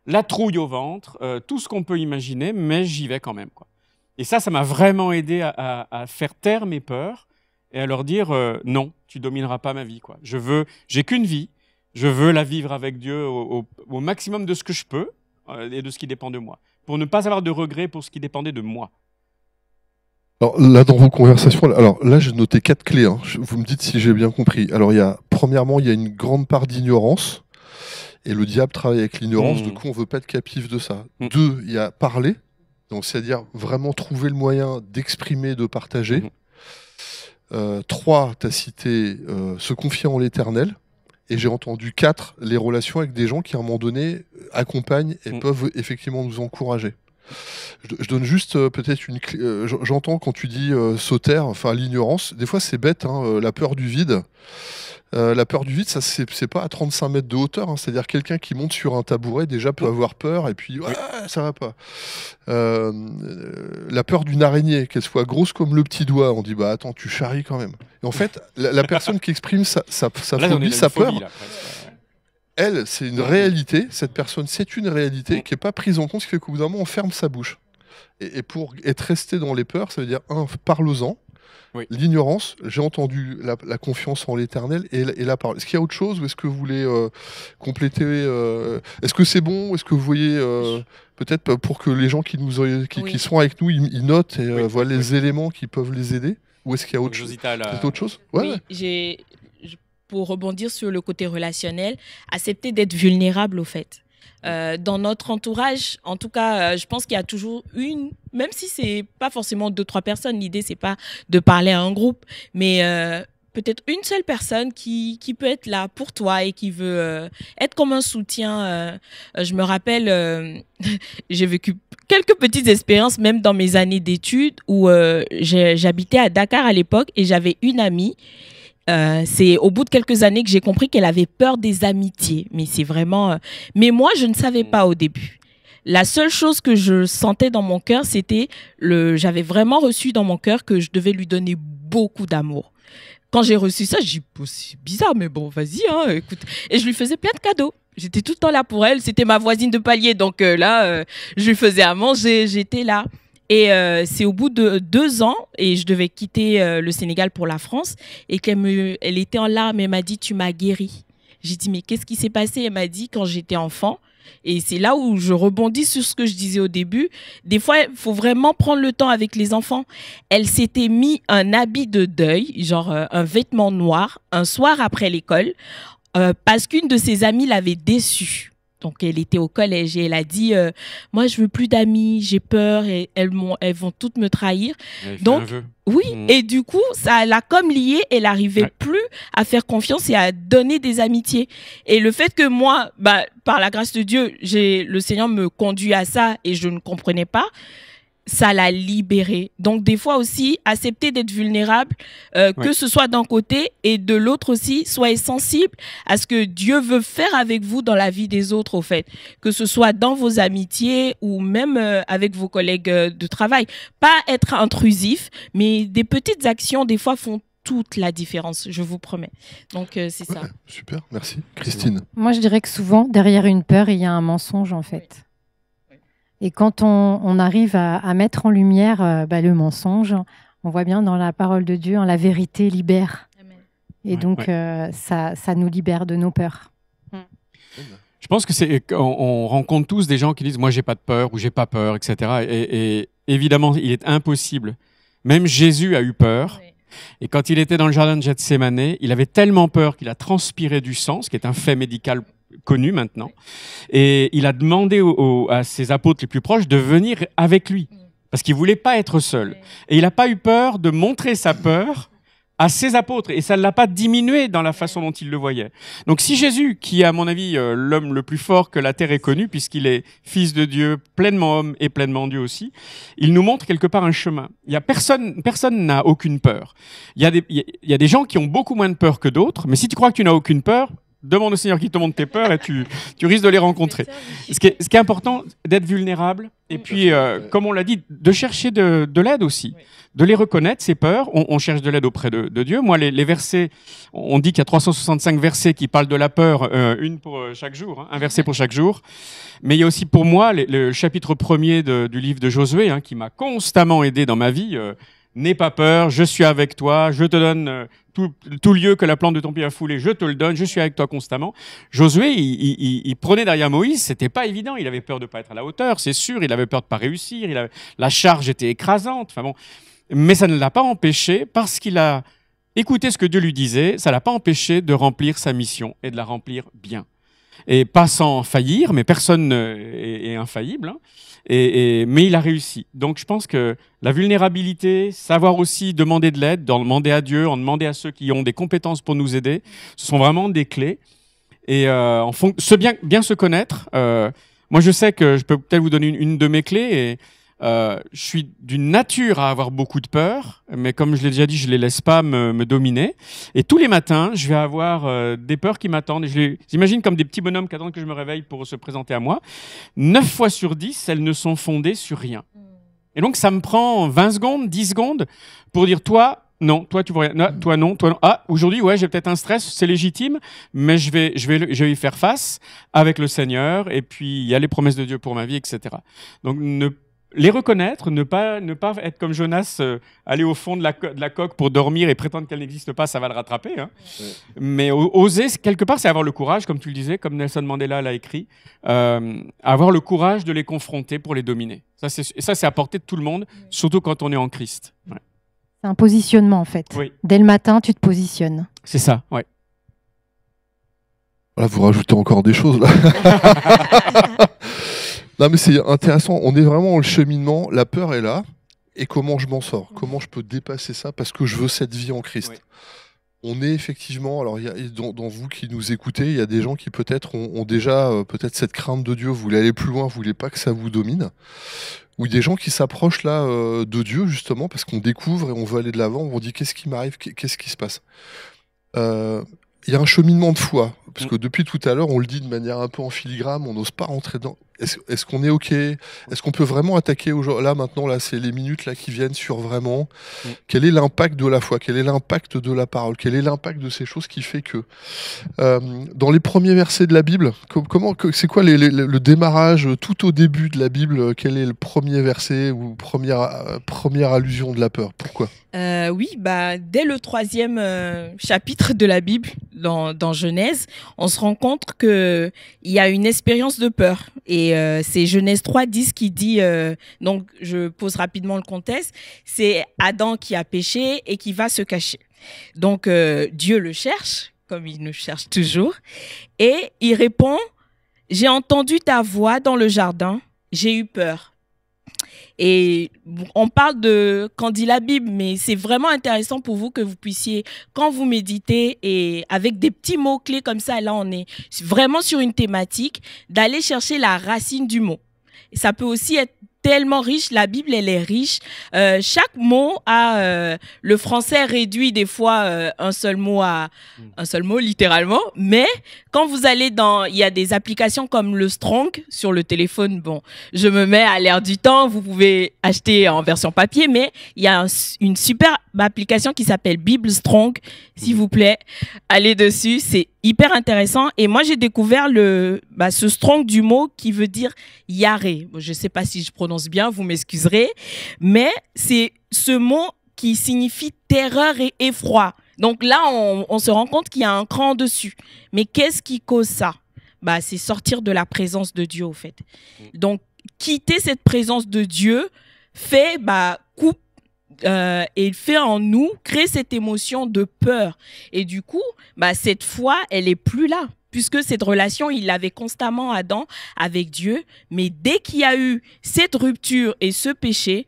La trouille au ventre, tout ce qu'on peut imaginer, mais j'y vais quand même, quoi. Et ça m'a vraiment aidé à faire taire mes peurs et à leur dire non, tu domineras pas ma vie, quoi. J'ai qu'une vie, je veux la vivre avec Dieu au maximum de ce que je peux et de ce qui dépend de moi, pour ne pas avoir de regrets pour ce qui dépendait de moi. Alors là, dans vos conversations, alors là, j'ai noté 4 clés. Hein. Vous me dites si j'ai bien compris. Alors, premièrement, il y a une grande part d'ignorance. Et le diable travaille avec l'ignorance. Du coup, on ne veut pas être captif de ça. 2, il y a parler. Donc, c'est-à-dire vraiment trouver le moyen d'exprimer, de partager. 3, tu as cité se confier en l'Éternel. Et j'ai entendu 4, les relations avec des gens qui, à un moment donné, accompagnent et peuvent effectivement nous encourager. Je donne juste peut-être une clé. J'entends quand tu dis sautère, enfin l'ignorance. Des fois, c'est bête, hein, la peur du vide. La peur du vide, ça c'est pas à 35 mètres de hauteur. Hein, c'est-à-dire quelqu'un qui monte sur un tabouret déjà peut avoir peur et puis ça va pas. La peur d'une araignée, qu'elle soit grosse comme le petit doigt, on dit bah attends, tu charries quand même. Et en fait, la personne qui exprime sa phobie, sa peur. Elle, c'est une réalité, cette personne, c'est une réalité qui n'est pas prise en compte, ce qui fait qu'au bout d'un moment, on ferme sa bouche. Et pour être resté dans les peurs, ça veut dire, parle-en. Oui. L'ignorance, j'ai entendu la confiance en l'Éternel et la parole. Est-ce qu'il y a autre chose ou est-ce que vous voulez compléter Est-ce que c'est bon? Est-ce que vous voyez, peut-être pour que les gens qui sont avec nous, ils notent et voient les éléments qui peuvent les aider? Ou est-ce qu'il y a autre chose? Autre chose? Oui, pour rebondir sur le côté relationnel, accepter d'être vulnérable au fait. Dans notre entourage, en tout cas, je pense qu'il y a toujours même si c'est pas forcément 2-3 personnes, l'idée c'est pas de parler à un groupe, mais peut-être une seule personne qui peut être là pour toi et qui veut être comme un soutien. Je me rappelle, j'ai vécu quelques petites expériences, même dans mes années d'études, où j'habitais à Dakar à l'époque et j'avais une amie. C'est au bout de quelques années que j'ai compris qu'elle avait peur des amitiés. Mais c'est vraiment... Mais moi, je ne savais pas au début. La seule chose que je sentais dans mon cœur, c'était... J'avais vraiment reçu dans mon cœur que je devais lui donner beaucoup d'amour. Quand j'ai reçu ça, j'ai dit, c'est bizarre, mais bon, vas-y, hein, écoute. Et je lui faisais plein de cadeaux. J'étais tout le temps là pour elle. C'était ma voisine de palier. Donc là, je lui faisais à manger. J'étais là. Et c'est au bout de 2 ans, et je devais quitter le Sénégal pour la France, et elle était en larmes et m'a dit « tu m'as guéri ». J'ai dit, mais qu'est-ce qui s'est passé? Elle m'a dit, quand j'étais enfant, et c'est là où je rebondis sur ce que je disais au début, des fois, il faut vraiment prendre le temps avec les enfants. Elle s'était mis un habit de deuil, genre un vêtement noir, un soir après l'école, parce qu'une de ses amies l'avait déçue. Donc, elle était au collège et elle a dit moi, je veux plus d'amis, j'ai peur et elles vont toutes me trahir. Donc, oui, et du coup, ça l'a comme liée. Elle n'arrivait plus à faire confiance et à donner des amitiés. Et le fait que moi, par la grâce de Dieu, le Seigneur me conduit à ça et je ne comprenais pas, ça l'a libérée. Donc, des fois aussi, accepter d'être vulnérable, que ce soit d'un côté et de l'autre aussi, soyez sensible à ce que Dieu veut faire avec vous dans la vie des autres, au fait. Que ce soit dans vos amitiés ou même avec vos collègues de travail. Pas être intrusif, mais des petites actions, des fois, font toute la différence, je vous promets. Donc, c'est ça. Super, merci. Christine? Moi, je dirais que souvent, derrière une peur, il y a un mensonge, en fait. Et quand on arrive à mettre en lumière le mensonge, on voit bien dans la parole de Dieu, la vérité libère. Amen. Et donc, ça nous libère de nos peurs. Je pense que on rencontre tous des gens qui disent « moi, j'ai pas de peur » ou « j'ai pas peur », etc. Et évidemment, il est impossible. Même Jésus a eu peur. Oui. Et quand il était dans le jardin de Gethsémanée, il avait tellement peur qu'il a transpiré du sang, ce qui est un fait médical connu maintenant, et il a demandé à ses apôtres les plus proches de venir avec lui, parce qu'il voulait pas être seul. Et il n'a pas eu peur de montrer sa peur à ses apôtres, et ça ne l'a pas diminué dans la façon dont il le voyait. Donc si Jésus, qui est à mon avis l'homme le plus fort que la terre ait connu, puisqu'il est fils de Dieu, pleinement homme et pleinement Dieu aussi, il nous montre quelque part un chemin. Il y a personne n'a aucune peur. Il y a des gens qui ont beaucoup moins de peur que d'autres, mais si tu crois que tu n'as aucune peur, demande au Seigneur qu'il te montre tes peurs et tu risques de les rencontrer. Ce qui est important, d'être vulnérable, et puis, comme on l'a dit, de chercher de l'aide aussi, de les reconnaître, ces peurs. On cherche de l'aide auprès de Dieu. Moi, les versets, on dit qu'il y a 365 versets qui parlent de la peur, une pour chaque jour, hein, un verset pour chaque jour. Mais il y a aussi pour moi le chapitre 1er du livre de Josué, hein, qui m'a constamment aidé dans ma vie. N'aie pas peur, je suis avec toi, je te donne tout lieu que la plante de ton pied a foulé, je te le donne, je suis avec toi constamment. Josué, il prenait derrière Moïse, c'était pas évident, il avait peur de pas être à la hauteur, c'est sûr, il avait peur de pas réussir, la charge était écrasante, enfin bon. Mais ça ne l'a pas empêché, parce qu'il a écouté ce que Dieu lui disait, ça l'a pas empêché de remplir sa mission et de la remplir bien. Et pas sans faillir, mais personne est infaillible, hein. Mais il a réussi. Donc je pense que la vulnérabilité, savoir aussi demander de l'aide, demander à Dieu, en demander à ceux qui ont des compétences pour nous aider, ce sont vraiment des clés. Et bien se connaître. Moi, je sais que je peux peut-être vous donner une de mes clés. Et je suis d'une nature à avoir beaucoup de peur, mais comme je l'ai déjà dit, je ne les laisse pas me dominer. Et tous les matins, je vais avoir des peurs qui m'attendent. J'imagine comme des petits bonhommes qui attendent que je me réveille pour se présenter à moi. 9 fois sur 10, elles ne sont fondées sur rien. Et donc, ça me prend 20 secondes, 10 secondes pour dire, toi, non, toi, tu vois rien. Non, toi, non, toi, non. Ah, aujourd'hui, ouais, j'ai peut-être un stress, c'est légitime, mais je vais y faire face avec le Seigneur. Et puis, il y a les promesses de Dieu pour ma vie, etc. Donc, les reconnaître, ne pas être comme Jonas, aller au fond de la coque pour dormir et prétendre qu'elle n'existe pas, ça va le rattraper. Hein. Ouais. Mais oser, quelque part, c'est avoir le courage, comme tu le disais, comme Nelson Mandela l'a écrit, avoir le courage de les confronter pour les dominer. Ça, c'est à portée de tout le monde, surtout quand on est en Christ. Ouais. C'est un positionnement, en fait. Oui. Dès le matin, tu te positionnes. C'est ça, ouais. Là, vous rajoutez encore des choses, là. Non, mais c'est intéressant. On est vraiment dans le cheminement. La peur est là. Et comment je m'en sors? Comment je peux dépasser ça? Parce que je veux cette vie en Christ. Oui. On est effectivement... Alors, dans vous qui nous écoutez, il y a des gens qui peut-être ont déjà peut-être cette crainte de Dieu. Vous voulez aller plus loin, vous voulez pas que ça vous domine. Ou des gens qui s'approchent là de Dieu, justement, parce qu'on découvre et on veut aller de l'avant. On dit, qu'est-ce qui m'arrive? Qu'est-ce qui se passe? Il y a un cheminement de foi. Parce que depuis tout à l'heure, on le dit de manière un peu en filigrane, on n'ose pas rentrer dedans. Est-ce qu'on est OK? Est-ce qu'on peut vraiment attaquer là maintenant là, c'est les minutes là qui viennent sur vraiment quel est l'impact de la foi, quel est l'impact de la parole, quel est l'impact de ces choses qui fait que dans les premiers versets de la Bible, c'est quoi le démarrage tout au début de la Bible? Quel est le premier verset ou première allusion de la peur? Pourquoi? Oui, dès le 3e chapitre de la Bible, dans Genèse, on se rend compte qu'il y a une expérience de peur. Et c'est Genèse 3:10 qui dit, donc je pose rapidement le contexte, c'est Adam qui a péché et qui va se cacher. Donc Dieu le cherche, comme il nous cherche toujours, et il répond, « J'ai entendu ta voix dans le jardin, j'ai eu peur. » Et on parle de quand dit la Bible, mais c'est vraiment intéressant pour vous que vous puissiez, quand vous méditez et avec des petits mots-clés comme ça, là on est vraiment sur une thématique, d'aller chercher la racine du mot. Et ça peut aussi être tellement riche, la Bible elle est riche. Chaque mot a le français réduit des fois un seul mot littéralement, mais quand vous allez il y a des applications comme le Strong sur le téléphone. Bon, je me mets à l'ère du temps, vous pouvez acheter en version papier, mais il y a une super application qui s'appelle Bible Strong. S'il vous plaît, allez dessus, c'est hyper intéressant. Et moi j'ai découvert ce Strong du mot qui veut dire Yaré. Bon, je sais pas si je prononce bien, vous m'excuserez, mais c'est ce mot qui signifie terreur et effroi. Donc là, on se rend compte qu'il y a un cran dessus. Mais qu'est-ce qui cause ça? C'est sortir de la présence de Dieu, au fait. Donc, quitter cette présence de Dieu coupe et fait en nous, crée cette émotion de peur. Et du coup, cette foi, elle est plus là. Puisque cette relation, il l'avait constamment, Adam, avec Dieu. Mais dès qu'il y a eu cette rupture et ce péché,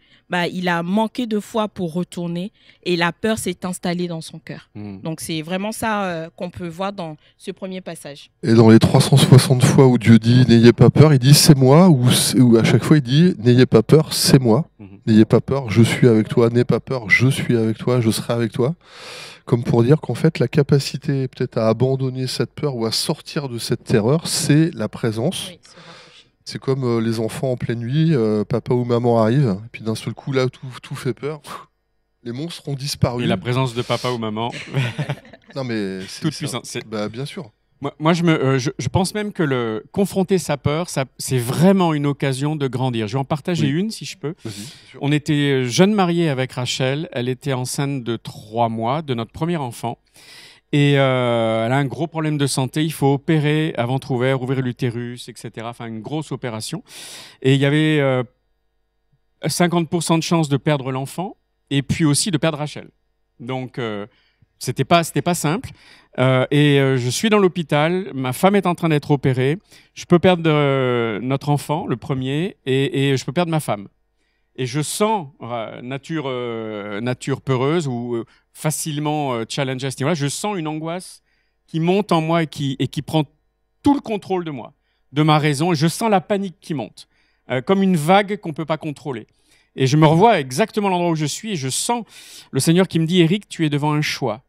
il a manqué de foi pour retourner et la peur s'est installée dans son cœur. Donc c'est vraiment ça qu'on peut voir dans ce premier passage. Et dans les 360 fois où Dieu dit « n'ayez pas peur », il dit « c'est moi » ou à chaque fois il dit « n'ayez pas peur, c'est moi ». N'ayez pas peur, je suis avec toi. N'aie pas peur, je suis avec toi, je serai avec toi. Comme pour dire qu'en fait, la capacité peut-être à abandonner cette peur ou à sortir de cette terreur, c'est la présence. Oui, c'est comme les enfants en pleine nuit, papa ou maman arrive, et puis d'un seul coup, là, tout fait peur. Les monstres ont disparu. Et la présence de papa ou maman. Non, mais c'est toute puissance. Bien sûr. Moi je pense même que confronter sa peur, c'est vraiment une occasion de grandir. Je vais en partager une, si je peux. On était jeunes mariés avec Rachel. Elle était enceinte de 3 mois de notre premier enfant. Et elle a un gros problème de santé. Il faut opérer à ventre ouvert, ouvrir l'utérus, etc. Enfin, une grosse opération. Et il y avait 50% de chances de perdre l'enfant et puis aussi de perdre Rachel. Donc, c'était pas simple. Je suis dans l'hôpital, ma femme est en train d'être opérée, je peux perdre notre enfant, le premier, et je peux perdre ma femme. Et je sens nature peureuse ou facilement challengée à ce niveau-là, je sens une angoisse qui monte en moi et qui prend tout le contrôle de moi, de ma raison, et je sens la panique qui monte, comme une vague qu'on ne peut pas contrôler. Et je me revois exactement à l'endroit où je suis et je sens le Seigneur qui me dit « Éric, tu es devant un choix ».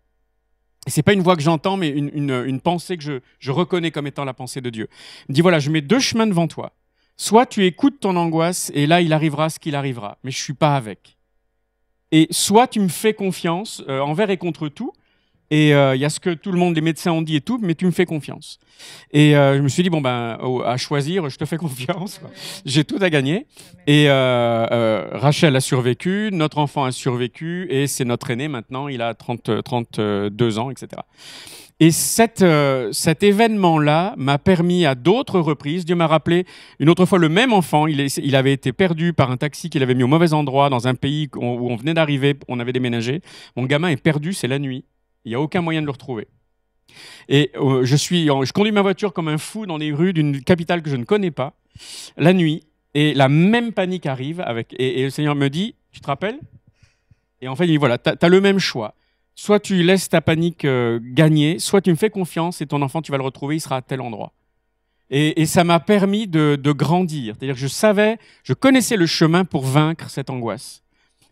Et ce n'est pas une voix que j'entends, mais une pensée que je reconnais comme étant la pensée de Dieu. Il me dit, voilà, je mets 2 chemins devant toi. Soit tu écoutes ton angoisse, et là, il arrivera ce qu'il arrivera, mais je ne suis pas avec. Et soit tu me fais confiance envers et contre tout, et il y a ce que tout le monde, les médecins ont dit et tout, mais tu me fais confiance. Et je me suis dit, à choisir, je te fais confiance. J'ai tout à gagner. Et Rachel a survécu, notre enfant a survécu, et c'est notre aîné maintenant, il a 32 ans, etc. Et cet événement-là m'a permis à d'autres reprises, Dieu m'a rappelé une autre fois le même enfant, il avait été perdu par un taxi qu'il avait mis au mauvais endroit dans un pays où on venait d'arriver, on avait déménagé. Mon gamin est perdu, c'est la nuit. Il n'y a aucun moyen de le retrouver. Et je conduis ma voiture comme un fou dans les rues d'une capitale que je ne connais pas, la nuit, et la même panique arrive, et le Seigneur me dit, tu te rappelles? Et en fait, il dit, voilà, tu as le même choix. Soit tu laisses ta panique gagner, soit tu me fais confiance et ton enfant, tu vas le retrouver, il sera à tel endroit. Et ça m'a permis de grandir. C'est-à-dire que je connaissais le chemin pour vaincre cette angoisse.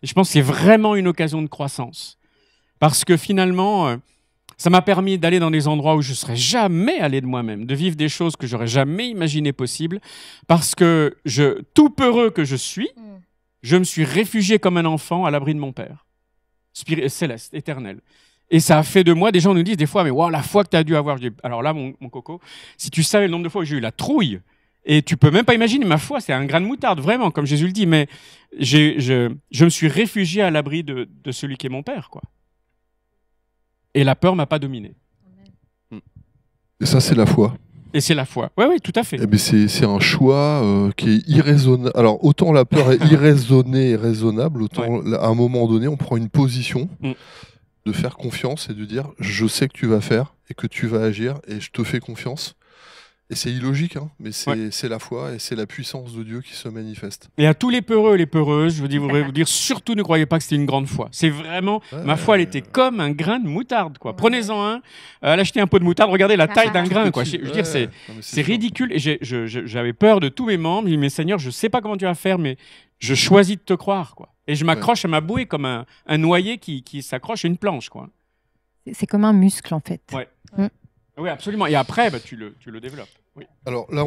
Et je pense que c'est vraiment une occasion de croissance. Parce que finalement, Ça m'a permis d'aller dans des endroits où je ne serais jamais allé de moi-même, de vivre des choses que j'aurais jamais imaginé possibles, parce que tout peureux que je suis, je me suis réfugié comme un enfant à l'abri de mon Père, céleste, éternel. Et ça a fait de moi, des gens nous disent des fois, mais wow, la foi que tu as dû avoir. Alors là, mon coco, si tu savais le nombre de fois où j'ai eu la trouille, et tu peux même pas imaginer, ma foi, c'est un grain de moutarde, vraiment, comme Jésus le dit, mais je me suis réfugié à l'abri de celui qui est mon Père, quoi. Et la peur m'a pas dominé. Et ça, c'est la foi. Et c'est la foi. Oui, oui, tout à fait. Eh ben c'est un choix qui est irraisonnable. Alors, autant la peur est irraisonnée et raisonnable, autant à un moment donné, on prend une position de faire confiance et de dire « je sais que tu vas faire et que tu vas agir et je te fais confiance ». Et c'est illogique, hein, mais c'est la foi et c'est la puissance de Dieu qui se manifeste. Et à tous les peureux et les peureuses, je voudrais vous dire, surtout ne croyez pas que c'était une grande foi. C'est vraiment, ma foi, elle était comme un grain de moutarde, quoi. Prenez-en un, allez acheter un pot de moutarde, regardez la taille d'un grain, quoi. Je veux dire, c'est ridicule. Et j'avais peur de tous mes membres. Je me dis, mais Seigneur, je sais pas comment tu vas faire, mais je choisis de te croire, quoi. Et je m'accroche à ma bouée comme un noyer qui s'accroche à une planche, quoi. C'est comme un muscle, en fait. Ouais. Oui, absolument. Et après, tu le développes. Oui. Alors là,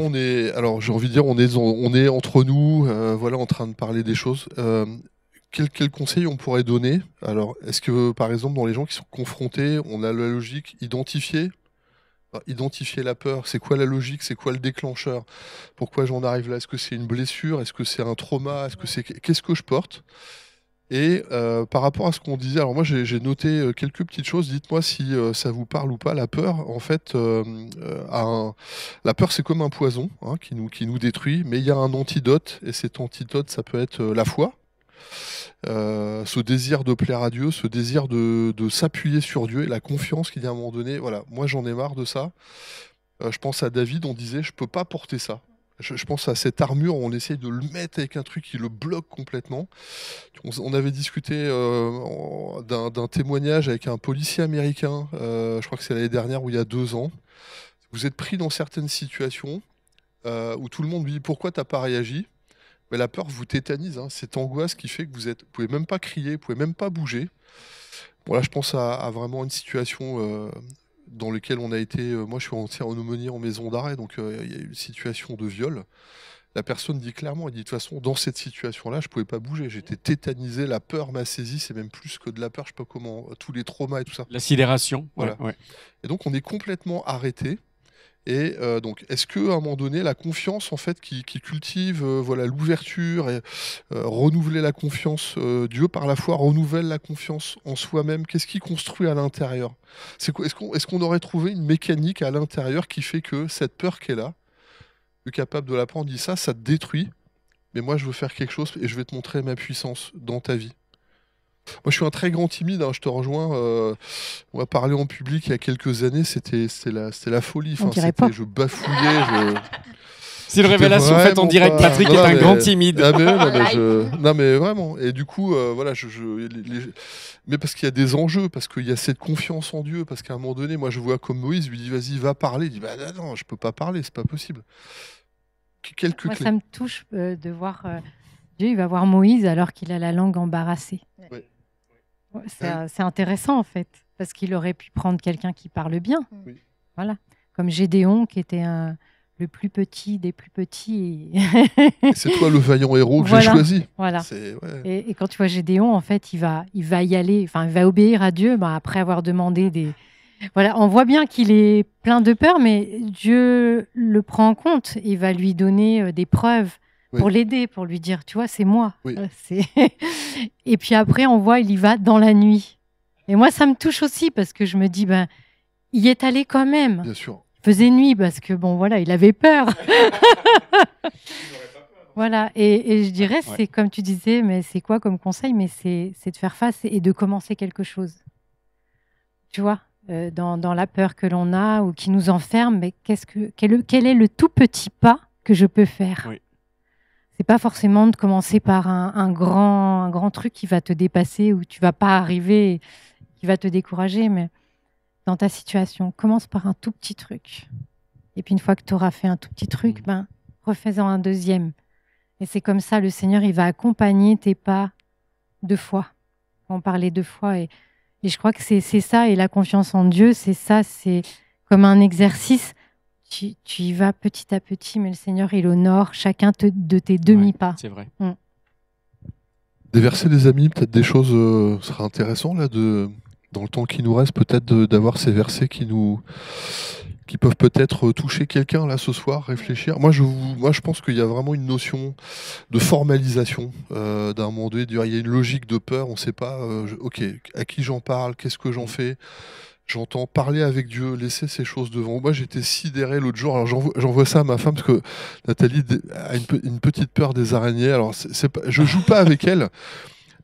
j'ai envie de dire, on est entre nous, voilà, en train de parler des choses. Quel conseil on pourrait donner? Alors, est-ce que, par exemple, dans les gens qui sont confrontés, on a la logique identifier la peur? C'est quoi la logique? C'est quoi le déclencheur? Pourquoi j'en arrive là? Est-ce que c'est une blessure? Est-ce que c'est un trauma? Qu'est-ce que je porte? Et par rapport à ce qu'on disait, alors moi j'ai noté quelques petites choses, dites-moi si ça vous parle ou pas. La peur, en fait, la peur c'est comme un poison, hein, qui nous détruit, mais il y a un antidote, et cet antidote ça peut être la foi, ce désir de plaire à Dieu, ce désir de s'appuyer sur Dieu, et la confiance qui dit à un moment donné, voilà, moi j'en ai marre de ça. Je pense à David, on disait je peux pas porter ça. Je pense à cette armure, on essaye de le mettre avec un truc qui le bloque complètement. On avait discuté d'un témoignage avec un policier américain, je crois que c'est l'année dernière ou il y a 2 ans. Vous êtes pris dans certaines situations où tout le monde vous dit pourquoi t'as pas réagi. Mais la peur vous tétanise, hein, cette angoisse qui fait que vous pouvez même pas crier, vous pouvez même pas bouger. Bon là je pense à vraiment une situation dans lequel on a été, moi je suis en aumônier en maison d'arrêt, donc il y a eu une situation de viol. La personne dit clairement, elle dit de toute façon, dans cette situation-là, je pouvais pas bouger, j'étais tétanisé, la peur m'a saisi, c'est même plus que de la peur, je sais pas comment, tous les traumas et tout ça. La sidération. Voilà. Ouais. Et donc on est complètement arrêté. Et donc, est-ce qu'à un moment donné, la confiance en fait, qui cultive voilà, l'ouverture et renouveler la confiance, Dieu par la foi renouvelle la confiance en soi-même. Qu'est-ce qui construit à l'intérieur? Est-ce qu'on aurait trouvé une mécanique à l'intérieur qui fait que cette peur qui est là, le capable de la prendre, dit ça te détruit, mais moi je veux faire quelque chose et je vais te montrer ma puissance dans ta vie. Moi, je suis un très grand timide, hein, je te rejoins. On va parler en public il y a quelques années, c'était la folie. Enfin, je bafouillais. C'est une révélation faite en direct. Patrick est un grand timide. Non, mais vraiment. Et du coup, voilà, mais parce qu'il y a des enjeux, parce qu'il y a cette confiance en Dieu, parce qu'à un moment donné, moi, je vois comme Moïse lui dit vas-y, va parler. Il dit bah non, je peux pas parler, c'est pas possible. Moi, ça me touche de voir Dieu, il va voir Moïse alors qu'il a la langue embarrassée. Oui. C'est intéressant en fait, parce qu'il aurait pu prendre quelqu'un qui parle bien. Oui. Voilà. Comme Gédéon, qui était le plus petit des plus petits. C'est toi le vaillant héros que j'ai choisi. Voilà. Et quand tu vois Gédéon, en fait, il va y aller, enfin, il va obéir à Dieu après avoir demandé des. Voilà, on voit bien qu'il est plein de peur, mais Dieu le prend en compte. Il va lui donner des preuves. Pour l'aider, pour lui dire, tu vois, c'est moi. Oui. Et puis après, on voit, il y va dans la nuit. Et moi, ça me touche aussi parce que je me dis, ben, il y est allé quand même. Bien sûr. Il faisait nuit parce que, bon, voilà, il avait peur. Voilà. Et je dirais, c'est comme tu disais, mais c'est quoi comme conseil? Mais c'est de faire face et de commencer quelque chose. Tu vois, dans la peur que l'on a ou qui nous enferme, mais quel est le tout petit pas que je peux faire? Oui. C'est pas forcément de commencer par un grand truc qui va te dépasser ou tu vas pas arriver, qui va te décourager, mais dans ta situation, commence par un tout petit truc. Et puis une fois que tu auras fait un tout petit truc, refais-en un deuxième. Et c'est comme ça, le Seigneur, il va accompagner tes pas de foi. On parlait de foi et Et je crois que c'est ça, et la confiance en Dieu, c'est ça, c'est comme un exercice. Tu y vas petit à petit, mais le Seigneur, il honore chacun de tes demi-pas. Ouais, c'est vrai. Des versets, les amis, peut-être des choses, ce serait intéressant là, dans le temps qui nous reste, peut-être d'avoir ces versets qui peuvent peut-être toucher quelqu'un là ce soir, réfléchir. Moi, je pense qu'il y a vraiment une notion de formalisation d'un moment donné. Il y a une logique de peur, on ne sait pas, ok, à qui j'en parle, qu'est-ce que j'en fais. J'entends parler avec Dieu, laisser ces choses devant. Moi, j'étais sidéré l'autre jour. Alors, j'envoie ça à ma femme parce que Nathalie a une petite peur des araignées. Alors, je joue pas avec elle,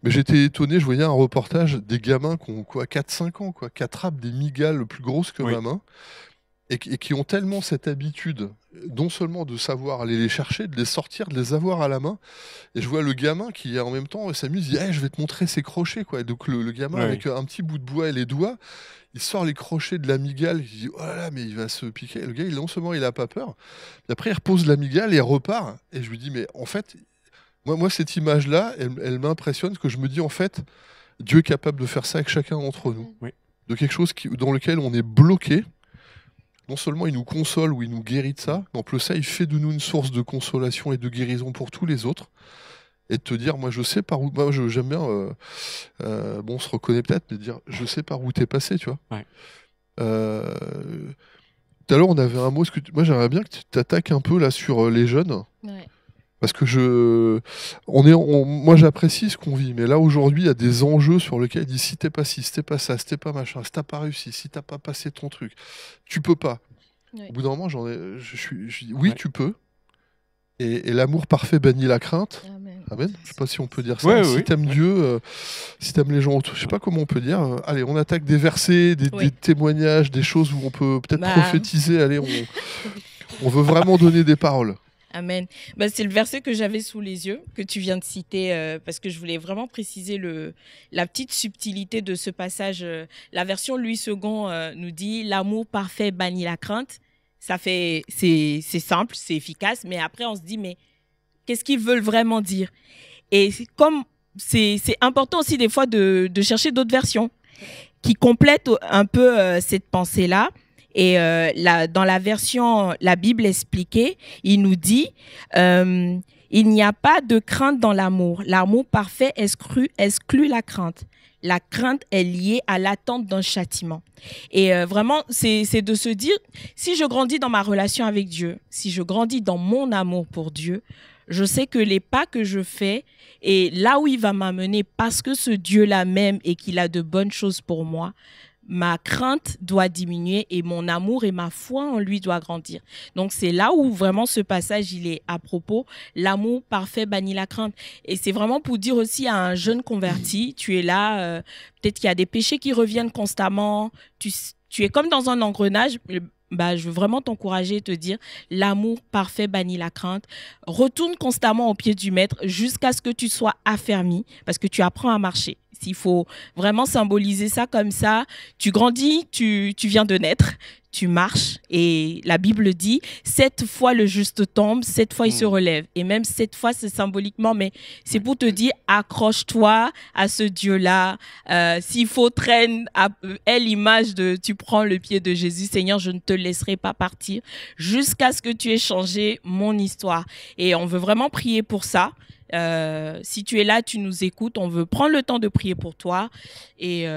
mais j'étais étonné. Je voyais un reportage des gamins qui ont quoi, 4-5 ans, quoi, qui attrapent des migales plus grosses que ma main et qui ont tellement cette habitude, non seulement de savoir aller les chercher, de les sortir, de les avoir à la main. Et je vois le gamin qui, en même temps, s'amuse, dit je vais te montrer ses crochets, quoi. Et donc, le gamin, avec un petit bout de bois et les doigts, il sort les crochets de la migale, il dit oh là là, mais il va se piquer. Et le gars, non seulement il a pas peur, mais après il repose la migale et il repart. Et je lui dis mais en fait, moi cette image-là, elle m'impressionne, parce que je me dis en fait, Dieu est capable de faire ça avec chacun d'entre nous. Oui. De quelque chose dans lequel on est bloqué. Non seulement il nous console ou il nous guérit de ça, mais en plus ça, il fait de nous une source de consolation et de guérison pour tous les autres. Et de te dire, moi je sais par où. Moi j'aime bien. Bon, on se reconnaît peut-être, mais de dire, je sais par où t'es passé, tu vois. Ouais. Tout à l'heure, on avait un mot. Moi j'aimerais bien que tu t'attaques un peu là sur les jeunes. Ouais. Parce que moi j'apprécie ce qu'on vit, mais là aujourd'hui il y a des enjeux sur lesquels il dit si t'es pas ci, si t'es pas ça, si t'es pas machin, si t'as pas réussi, si t'as pas passé ton truc, tu peux pas. Ouais. Au bout d'un moment, je dis oui, tu peux. Et l'amour parfait bannit la crainte. Amen. Je sais pas si on peut dire ça. Ouais, si t'aimes Dieu, si t'aimes les gens autour, je sais pas comment on peut dire. Allez, on attaque des versets, des témoignages, des choses où on peut peut-être prophétiser. Allez, on veut vraiment donner des paroles. Amen. C'est le verset que j'avais sous les yeux, que tu viens de citer, parce que je voulais vraiment préciser la petite subtilité de ce passage. La version Louis II nous dit « L'amour parfait bannit la crainte ». C'est simple, c'est efficace, mais après on se dit mais qu'est-ce qu'ils veulent vraiment dire? Et comme c'est important aussi des fois de chercher d'autres versions qui complètent un peu cette pensée-là. Et dans la version La Bible expliquée, il nous dit il n'y a pas de crainte dans l'amour. L'amour parfait exclut la crainte. La crainte est liée à l'attente d'un châtiment. Et vraiment, c'est de se dire, si je grandis dans ma relation avec Dieu, si je grandis dans mon amour pour Dieu, je sais que les pas que je fais et là où il va m'amener parce que ce Dieu-là m'aime et qu'il a de bonnes choses pour moi, ma crainte doit diminuer et mon amour et ma foi en lui doit grandir. Donc c'est là où vraiment ce passage il est à propos. L'amour parfait bannit la crainte. Et c'est vraiment pour dire aussi à un jeune converti, tu es là, peut-être qu'il y a des péchés qui reviennent constamment, tu es comme dans un engrenage. Je veux vraiment t'encourager et te dire l'amour parfait bannit la crainte. Retourne constamment au pied du maître jusqu'à ce que tu sois affermi parce que tu apprends à marcher. S'il faut vraiment symboliser ça comme ça, tu grandis, tu viens de naître, tu marches et la Bible dit 7 fois le juste tombe, 7 fois il se relève. Et même 7 fois c'est symboliquement, mais c'est pour te dire accroche-toi à ce Dieu-là. S'il faut traîne à l'image de tu prends le pied de Jésus, Seigneur, je ne te laisserai pas partir jusqu'à ce que tu aies changé mon histoire. Et on veut vraiment prier pour ça. Si tu es là, tu nous écoutes, on veut prendre le temps de prier pour toi et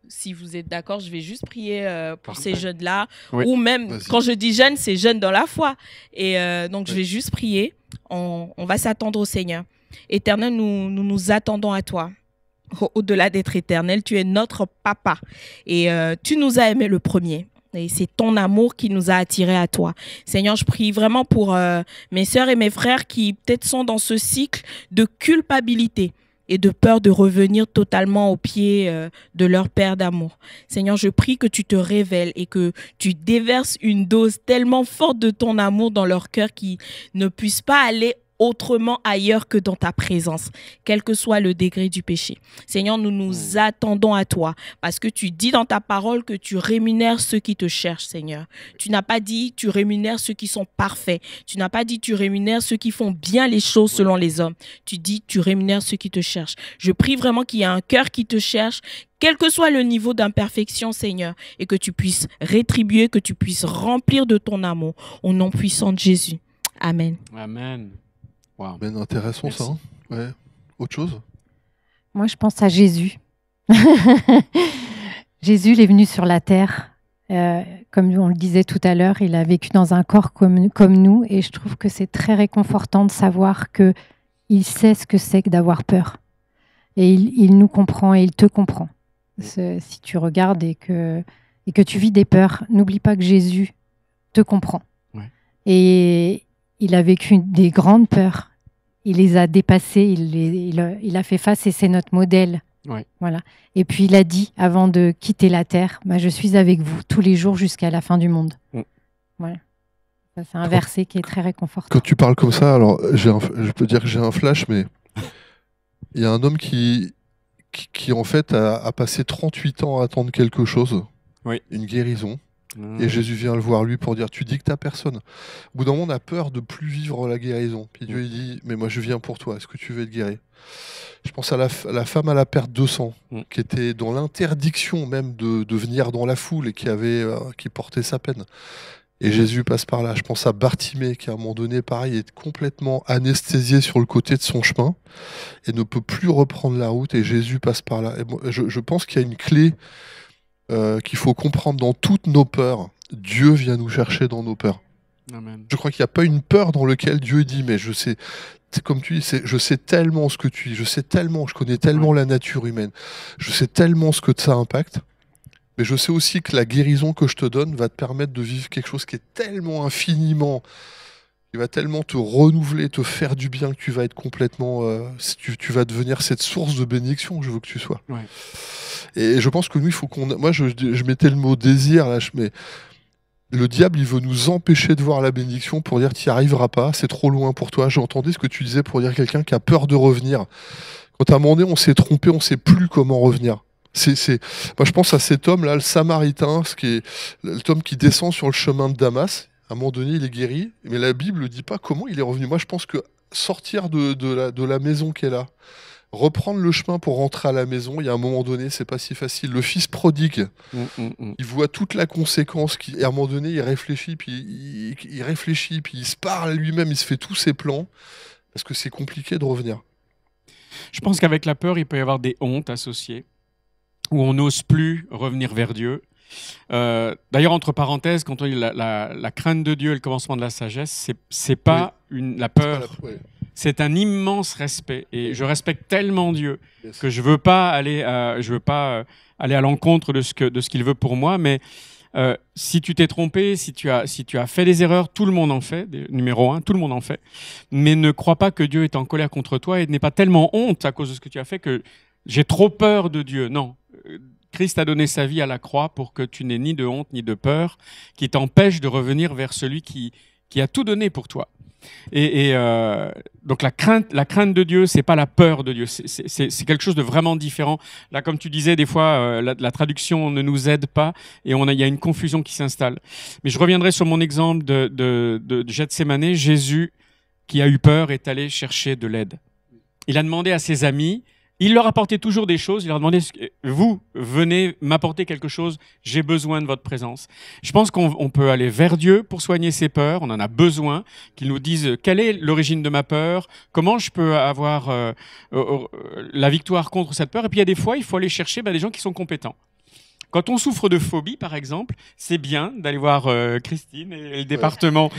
si vous êtes d'accord, je vais juste prier pour ces jeunes-là ou même quand je dis jeunes, c'est jeunes dans la foi et donc je vais juste prier, on va s'attendre au Seigneur. Éternel, nous attendons à toi. Au-delà d'être éternel, tu es notre papa et tu nous as aimés le premier. Et c'est ton amour qui nous a attirés à toi. Seigneur, je prie vraiment pour mes sœurs et mes frères qui peut-être sont dans ce cycle de culpabilité et de peur de revenir totalement aux pieds de leur Père d'amour. Seigneur, je prie que tu te révèles et que tu déverses une dose tellement forte de ton amour dans leur cœur qu'ils ne puissent pas aller autrement ailleurs que dans ta présence, quel que soit le degré du péché. Seigneur, nous nous attendons à toi parce que tu dis dans ta parole que tu rémunères ceux qui te cherchent, Seigneur. Tu n'as pas dit tu rémunères ceux qui sont parfaits. Tu n'as pas dit tu rémunères ceux qui font bien les choses selon les hommes. Tu dis tu rémunères ceux qui te cherchent. Je prie vraiment qu'il y ait un cœur qui te cherche, quel que soit le niveau d'imperfection, Seigneur, et que tu puisses rétribuer, que tu puisses remplir de ton amour. Au nom puissant de Jésus. Amen. Amen. Wow. Ben, intéressant. Merci. Ça. Hein, ouais. Autre chose? Moi, je pense à Jésus. Jésus, il est venu sur la terre. Comme on le disait tout à l'heure, il a vécu dans un corps comme nous. Et je trouve que c'est très réconfortant de savoir qu'il sait ce que c'est que d'avoir peur. Et il nous comprend et il te comprend. Si tu regardes et que tu vis des peurs, n'oublie pas que Jésus te comprend. Ouais. Et il a vécu des grandes peurs. Il les a dépassées, il a fait face et c'est notre modèle. Ouais. Voilà. Et puis il a dit, avant de quitter la terre, je suis avec vous tous les jours jusqu'à la fin du monde. Voilà. Ça, c'est un verset qui est très réconfortant. Quand tu parles comme ça, alors je peux dire que j'ai un flash, mais il y a un homme qui en fait a passé 38 ans à attendre quelque chose, une guérison. Et Jésus vient le voir lui pour dire tu dictes à personne. Au bout d'un moment on a peur de plus vivre la guérison. Puis Dieu il dit mais moi je viens pour toi, est-ce que tu veux être guéri? Je pense à la femme à la perte de sang qui était dans l'interdiction même de venir dans la foule et qui portait sa peine. Et Jésus passe par là. Je pense à Bartimée qui à un moment donné pareil est complètement anesthésié sur le côté de son chemin et ne peut plus reprendre la route et Jésus passe par là. Et moi, je pense qu'il y a une clé qu'il faut comprendre dans toutes nos peurs. Dieu vient nous chercher dans nos peurs. Amen. Je crois qu'il n'y a pas une peur dans laquelle Dieu dit mais je sais, comme tu dis, je sais tellement ce que tu dis, je connais tellement la nature humaine, je sais tellement ce que ça impacte, mais je sais aussi que la guérison que je te donne va te permettre de vivre quelque chose qui est tellement infiniment, qui va tellement te renouveler, te faire du bien que tu vas être complètement, tu vas devenir cette source de bénédiction que je veux que tu sois. Ouais. Et je pense que nous, il faut qu'on... Moi, je mettais le mot désir, là, mais le diable, il veut nous empêcher de voir la bénédiction pour dire, tu n'y arriveras pas, c'est trop loin pour toi. J'entendais ce que tu disais pour dire quelqu'un qui a peur de revenir. Quand à un moment donné, on s'est trompé, on ne sait plus comment revenir. Moi, je pense à cet homme-là, le Samaritain, l'homme qui descend sur le chemin de Damas. À un moment donné, il est guéri, mais la Bible ne dit pas comment il est revenu. Moi, je pense que sortir de la maison qu'elle a, reprendre le chemin pour rentrer à la maison, il y a un moment donné, c'est pas si facile. Le fils prodigue, il voit toute la conséquence, et à un moment donné, il réfléchit, puis il se parle lui-même, il se fait tous ses plans, parce que c'est compliqué de revenir. Je pense qu'avec la peur, il peut y avoir des hontes associées, où on n'ose plus revenir vers Dieu. D'ailleurs, entre parenthèses, quand on dit la crainte de Dieu et le commencement de la sagesse, c'est pas la peur. C'est un immense respect et je respecte tellement Dieu que je veux pas aller à l'encontre de ce qu'il veut pour moi. Mais si tu t'es trompé, si tu as fait des erreurs, tout le monde en fait. Numéro 1, tout le monde en fait. Mais ne crois pas que Dieu est en colère contre toi et n'aie pas tellement honte à cause de ce que tu as fait que j'ai trop peur de Dieu. Non. Christ a donné sa vie à la croix pour que tu n'aies ni de honte ni de peur qui t'empêche de revenir vers celui qui a tout donné pour toi. Donc la crainte de Dieu, c'est pas la peur de Dieu, c'est quelque chose de vraiment différent. Là, comme tu disais, des fois, la traduction ne nous aide pas et il y a une confusion qui s'installe. Mais je reviendrai sur mon exemple de Gethsémanée. Jésus, qui a eu peur, est allé chercher de l'aide. Il a demandé à ses amis. Il leur apportait toujours des choses. Il leur a demandé, vous, venez m'apporter quelque chose, j'ai besoin de votre présence. Je pense qu'on peut aller vers Dieu pour soigner ses peurs. On en a besoin, qu'il nous dise quelle est l'origine de ma peur, comment je peux avoir la victoire contre cette peur. Et puis il y a des fois, il faut aller chercher des gens qui sont compétents. Quand on souffre de phobie, par exemple, c'est bien d'aller voir Christine et le département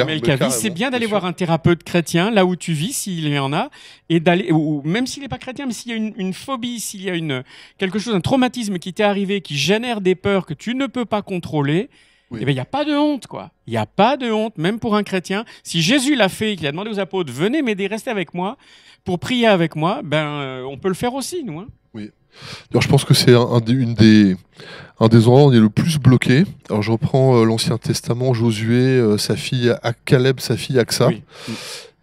Melkavi. C'est bien d'aller voir un thérapeute chrétien, là où tu vis, s'il y en a, et d'aller, ou même s'il n'est pas chrétien, mais s'il y a une phobie, s'il y a quelque chose, un traumatisme qui t'est arrivé, qui génère des peurs que tu ne peux pas contrôler, il n'y a pas de honte, quoi. Il n'y a pas de honte, même pour un chrétien. Si Jésus l'a fait, qu'il a demandé aux apôtres, venez m'aider, restez avec moi, pour prier avec moi, on peut le faire aussi, nous. Hein. Oui. Alors, je pense que c'est un des endroits où on est le plus bloqué. Alors je reprends l'Ancien Testament, Josué, sa fille Caleb, sa fille Aksa. Oui.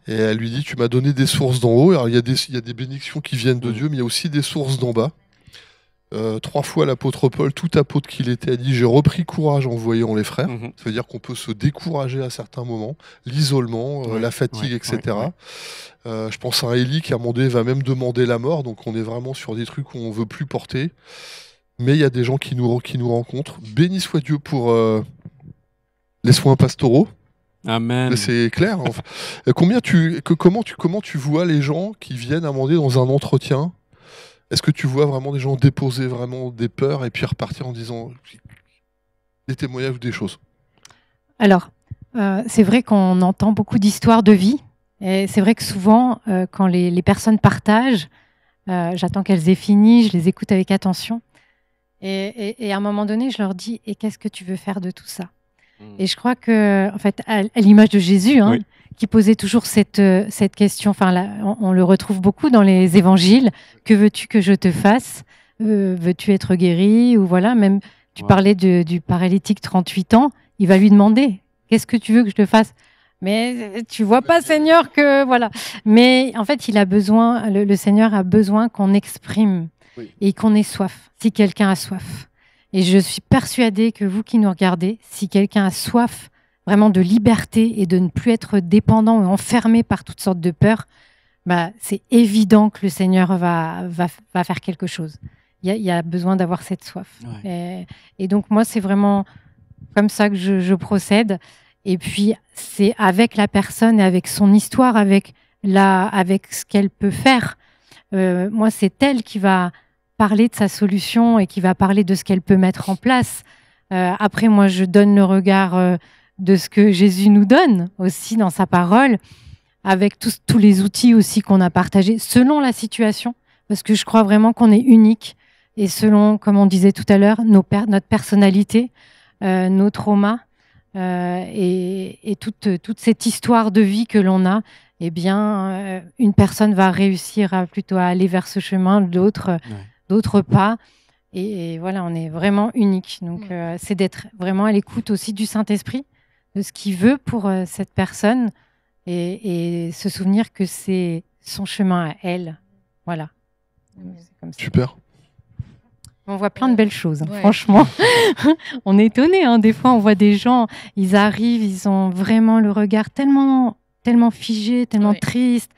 Et elle lui dit, tu m'as donné des sources d'en haut. Alors il y a des bénédictions qui viennent de Dieu, mais il y a aussi des sources d'en bas. 3 fois l'apôtre Paul, tout apôtre qu'il était, a dit, j'ai repris courage en voyant les frères. Ça veut dire qu'on peut se décourager à certains moments, l'isolement, la fatigue, etc. Je pense à Élie qui à un moment donné va même demander la mort, donc on est vraiment sur des trucs où on veut plus porter. Mais il y a des gens qui nous rencontrent. Béni soit Dieu pour les soins pastoraux. Amen. C'est clair. Enfin. Comment tu vois les gens qui viennent à un moment donné dans un entretien? Est-ce que tu vois vraiment des gens déposer vraiment des peurs et puis repartir en disant des témoignages ou des choses? Alors, c'est vrai qu'on entend beaucoup d'histoires de vie. Et c'est vrai que souvent, quand les personnes partagent, j'attends qu'elles aient fini, je les écoute avec attention. Et à un moment donné, je leur dis, et qu'est-ce que tu veux faire de tout ça? Et je crois que, en fait, à l'image de Jésus, hein, qui posait toujours cette question, enfin, là, on le retrouve beaucoup dans les évangiles. Que veux-tu que je te fasse? Veux-tu être guéri? Ou voilà, même, tu parlais du paralytique 38 ans, il va lui demander, qu'est-ce que tu veux que je te fasse? Mais tu vois pas, Seigneur, que voilà. Mais en fait, il a besoin, le Seigneur a besoin qu'on exprime et qu'on ait soif. Si quelqu'un a soif. Et je suis persuadée que vous qui nous regardez, si quelqu'un a soif vraiment de liberté et de ne plus être dépendant ou enfermé par toutes sortes de peurs, bah, c'est évident que le Seigneur va faire quelque chose. Il y a besoin d'avoir cette soif. Et donc, moi, c'est vraiment comme ça que je procède. Et puis, c'est avec la personne et avec son histoire, avec ce qu'elle peut faire. Moi, c'est elle qui va parler de sa solution et qui va parler de ce qu'elle peut mettre en place. Après, moi, je donne le regard de ce que Jésus nous donne aussi dans sa parole, avec tous les outils aussi qu'on a partagés, selon la situation, parce que je crois vraiment qu'on est unique, et selon, comme on disait tout à l'heure, notre personnalité, nos traumas, et toute cette histoire de vie que l'on a, eh bien, une personne va réussir plutôt à aller vers ce chemin, d'autres pas. Et voilà, on est vraiment unique. Donc, c'est d'être vraiment à l'écoute aussi du Saint-Esprit, de ce qu'il veut pour cette personne, et se souvenir que c'est son chemin à elle. Voilà. Comme ça. Super. On voit plein de belles choses, hein, franchement. On est étonnés, hein. Des fois, on voit des gens, ils arrivent, ils ont vraiment le regard tellement figé, tellement triste.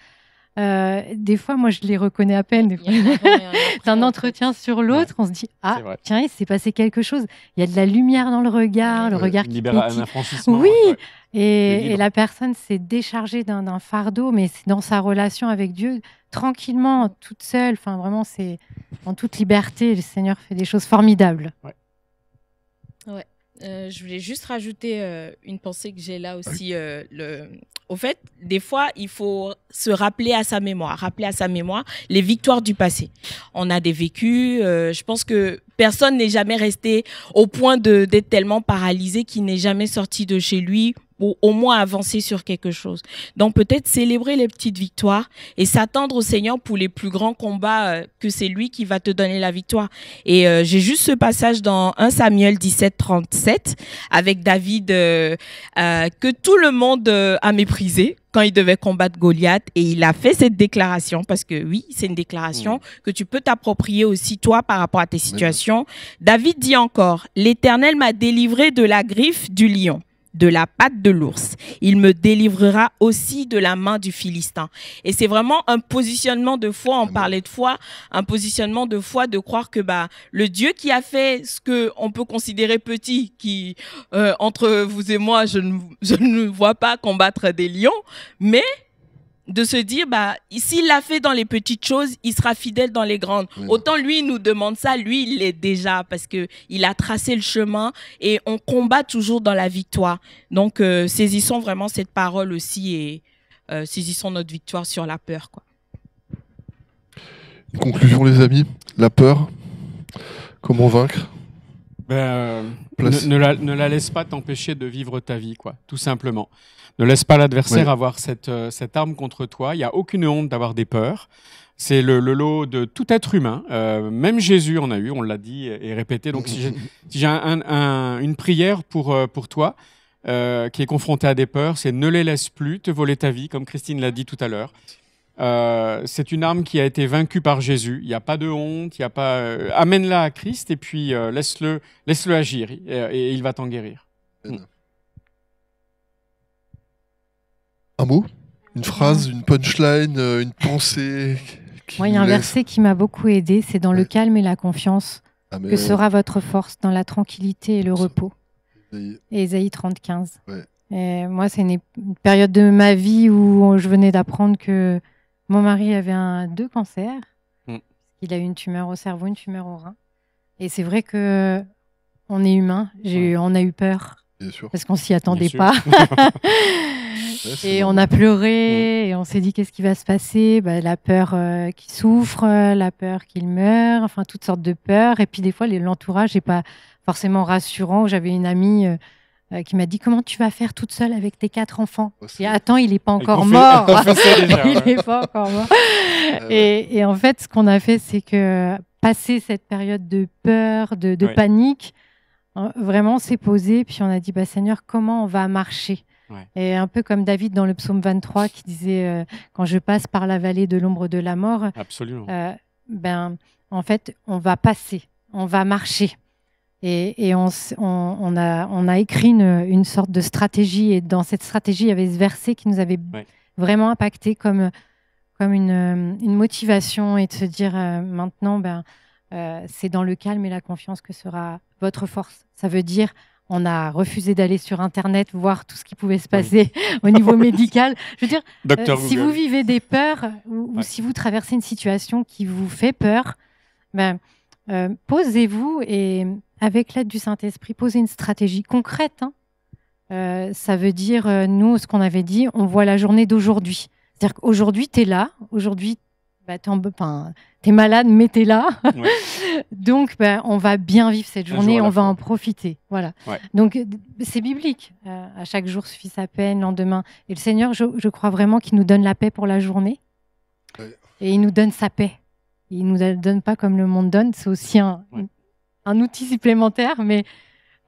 Des fois, moi, je les reconnais à peine. D'un entretien sur l'autre, on se dit, ah, tiens, il s'est passé quelque chose. Il y a de la lumière dans le regard, le regard qui un affranchissement. Oui, et la personne s'est déchargée d'un fardeau, mais c'est dans sa relation avec Dieu, tranquillement, toute seule. Enfin, vraiment, c'est en toute liberté. Le Seigneur fait des choses formidables. Je voulais juste rajouter une pensée que j'ai là aussi. Au fait, des fois, il faut se rappeler à sa mémoire les victoires du passé. On a des vécus. Je pense que personne n'est jamais resté au point d'être tellement paralysé qu'il n'est jamais sorti de chez lui ou au moins avancer sur quelque chose. Donc peut-être célébrer les petites victoires et s'attendre au Seigneur pour les plus grands combats, que c'est lui qui va te donner la victoire. Et j'ai juste ce passage dans 1 Samuel 17:37 avec David que tout le monde a méprisé quand il devait combattre Goliath, et il a fait cette déclaration, parce que oui, c'est une déclaration que tu peux t'approprier aussi toi par rapport à tes situations. David dit encore: l'Éternel m'a délivré de la griffe du lion, de la patte de l'ours. Il me délivrera aussi de la main du Philistin. Et c'est vraiment un positionnement de foi, on parlait de foi, un positionnement de foi, de croire que le Dieu qui a fait ce qu'on peut considérer petit, qui, entre vous et moi, je ne vois pas combattre des lions, mais de se dire, s'il l'a fait dans les petites choses, il sera fidèle dans les grandes. Autant lui, il nous demande ça, lui, il l'est déjà, parce qu'il a tracé le chemin et on combat toujours dans la victoire. Donc, saisissons vraiment cette parole aussi et saisissons notre victoire sur la peur, quoi. Une conclusion, les amis, la peur, comment vaincre? Ne la laisse pas t'empêcher de vivre ta vie, quoi, tout simplement. Ne laisse pas l'adversaire avoir cette arme contre toi. Il n'y a aucune honte d'avoir des peurs. C'est le lot de tout être humain. Même Jésus en a eu, on l'a dit et répété. Donc si j'ai une prière pour toi, qui est confronté à des peurs, c'est ne les laisse plus te voler ta vie, comme Christine l'a dit tout à l'heure. C'est une arme qui a été vaincue par Jésus. Il n'y a pas de honte, il y a pas. Amène-la à Christ et puis laisse-le agir et il va t'en guérir. Un mot, une phrase, une punchline, une pensée. Moi, il y a un verset qui m'a beaucoup aidé, c'est dans le calme et la confiance Amen. que sera votre force, dans la tranquillité et le repos. Isaïe. Et Ésaïe 30,15. Ouais. Et moi, c'est une période de ma vie où je venais d'apprendre que mon mari avait 2 cancers. Il a eu une tumeur au cerveau, une tumeur au rein. Et c'est vrai que on est humain. On a eu peur. Bien sûr. Parce qu'on s'y attendait pas. Et on a pleuré et on s'est dit qu'est-ce qui va se passer, la peur qu'il souffre, la peur qu'il meure, enfin toutes sortes de peurs. Et puis des fois l'entourage n'est pas forcément rassurant. J'avais une amie qui m'a dit comment tu vas faire toute seule avec tes 4 enfants. Et attends, il n'est pas encore mort. Il n'est pas encore mort. Et en fait, ce qu'on a fait, c'est que passer cette période de peur, de panique, vraiment on s'est posé, puis on a dit Seigneur, comment on va marcher? Et un peu comme David dans le psaume 23 qui disait quand je passe par la vallée de l'ombre de la mort, absolument. En fait, on va passer, on va marcher. Et on a écrit une sorte de stratégie. Et dans cette stratégie, il y avait ce verset qui nous avait vraiment impacté comme une motivation et de se dire maintenant, c'est dans le calme et la confiance que sera votre force. Ça veut dire on a refusé d'aller sur Internet voir tout ce qui pouvait se passer au niveau médical. Je veux dire, si vous vivez des peurs ou si vous traversez une situation qui vous fait peur, posez-vous et avec l'aide du Saint-Esprit, posez une stratégie concrète. Ça veut dire, nous, ce qu'on avait dit, on voit la journée d'aujourd'hui. C'est-à-dire qu'aujourd'hui, tu es là. Aujourd'hui, t'es malade, mais t'es là. Donc, on va bien vivre cette journée, on va en profiter. Voilà. Donc, c'est biblique. À chaque jour suffit sa peine, lendemain. Et le Seigneur, je crois vraiment qu'il nous donne la paix pour la journée. Et il nous donne sa paix. Il ne nous la donne pas comme le monde donne. C'est aussi un outil supplémentaire, mais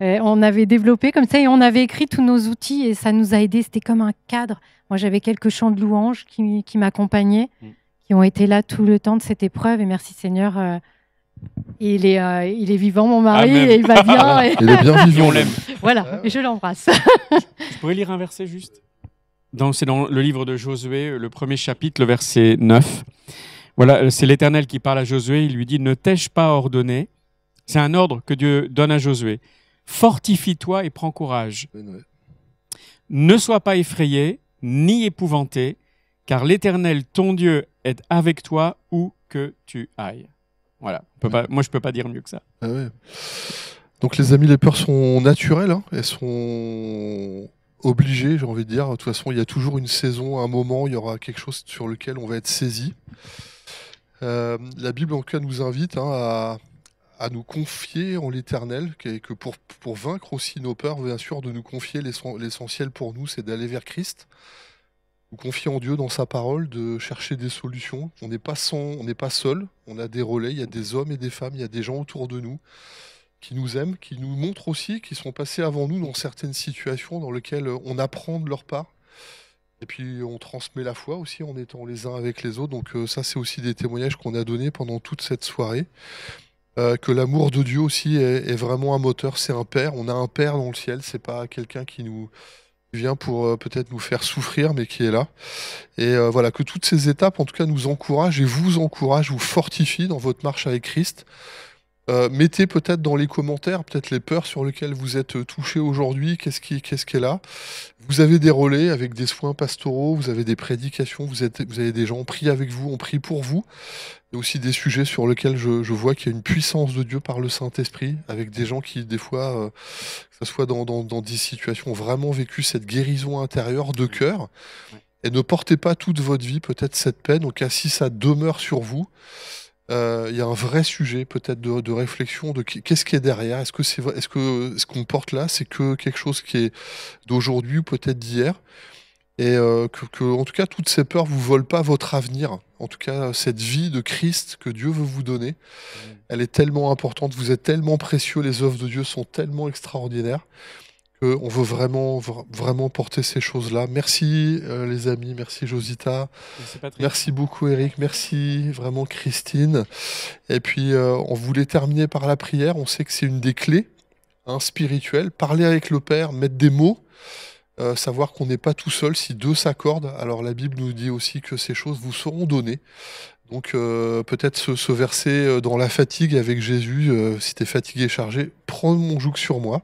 on avait développé comme ça et on avait écrit tous nos outils et ça nous a aidés. C'était comme un cadre. Moi, j'avais quelques chants de louanges qui m'accompagnaient. Qui ont été là tout le temps de cette épreuve. Et merci Seigneur, il est vivant, mon mari, et il va bien. Il est bien vivant, on l'aime. Voilà, et je l'embrasse. Je pourrais lire un verset juste. C'est dans le livre de Josué, le premier chapitre, le verset 9. Voilà, c'est l'Éternel qui parle à Josué. Il lui dit « Ne t'ai-je pas ordonné ?» C'est un ordre que Dieu donne à Josué. « Fortifie-toi et prends courage. Ne sois pas effrayé, ni épouvanté, car l'Éternel, ton Dieu, est avec toi où que tu ailles. » Voilà. Moi, je ne peux pas dire mieux que ça. Donc, les amis, les peurs sont naturelles. Elles sont obligées, j'ai envie de dire. De toute façon, il y a toujours une saison, un moment, il y aura quelque chose sur lequel on va être saisi. La Bible, en tout cas, nous invite à nous confier en l'Éternel, que pour vaincre aussi nos peurs, bien sûr, de nous confier l'essentiel pour nous, c'est d'aller vers Christ. Nous confier en Dieu dans sa parole, de chercher des solutions. On n'est pas seul, on a des relais, il y a des hommes et des femmes, il y a des gens autour de nous qui nous aiment, qui nous montrent aussi, qui sont passés avant nous dans certaines situations dans lesquelles on apprend de leur part. Et puis on transmet la foi aussi en étant les uns avec les autres. Donc ça, c'est aussi des témoignages qu'on a donnés pendant toute cette soirée. Que l'amour de Dieu aussi est vraiment un moteur, c'est un père. On a un père dans le ciel, c'est pas quelqu'un qui vient pour peut-être nous faire souffrir, mais qui est là. Et voilà, que toutes ces étapes, en tout cas, nous encouragent et vous encouragent, vous fortifient dans votre marche avec Christ. Mettez peut-être dans les commentaires peut-être les peurs sur lesquelles vous êtes touchés aujourd'hui, qu'est-ce qui est là. Vous avez des relais avec des soins pastoraux, vous avez des prédications, vous avez des gens, on prie avec vous, on prie pour vous. Il y a aussi des sujets sur lesquels je vois qu'il y a une puissance de Dieu par le Saint-Esprit, avec des gens qui, des fois, que ce soit dans des situations, ont vraiment vécu cette guérison intérieure de cœur. Et ne portez pas toute votre vie peut-être cette peine, au cas si ça demeure sur vous. Il y a un vrai sujet peut-être de réflexion de qu'est-ce qui est derrière. Est-ce que ce qu'on porte là, c'est que quelque chose qui est d'aujourd'hui ou peut-être d'hier, et que en tout cas toutes ces peurs vous volent pas votre avenir. En tout cas, cette vie de Christ que Dieu veut vous donner, elle est tellement importante. Vous êtes tellement précieux, les œuvres de Dieu sont tellement extraordinaires On veut vraiment porter ces choses-là. Merci les amis, merci Josita, merci beaucoup Eric, merci vraiment Christine. Et puis on voulait terminer par la prière. On sait que c'est une des clés spirituelles. Parler avec le Père, mettre des mots, savoir qu'on n'est pas tout seul si deux s'accordent. Alors la Bible nous dit aussi que ces choses vous seront données. Donc peut-être ce verset dans la fatigue avec Jésus, si tu es fatigué et chargé, prends mon joug sur moi.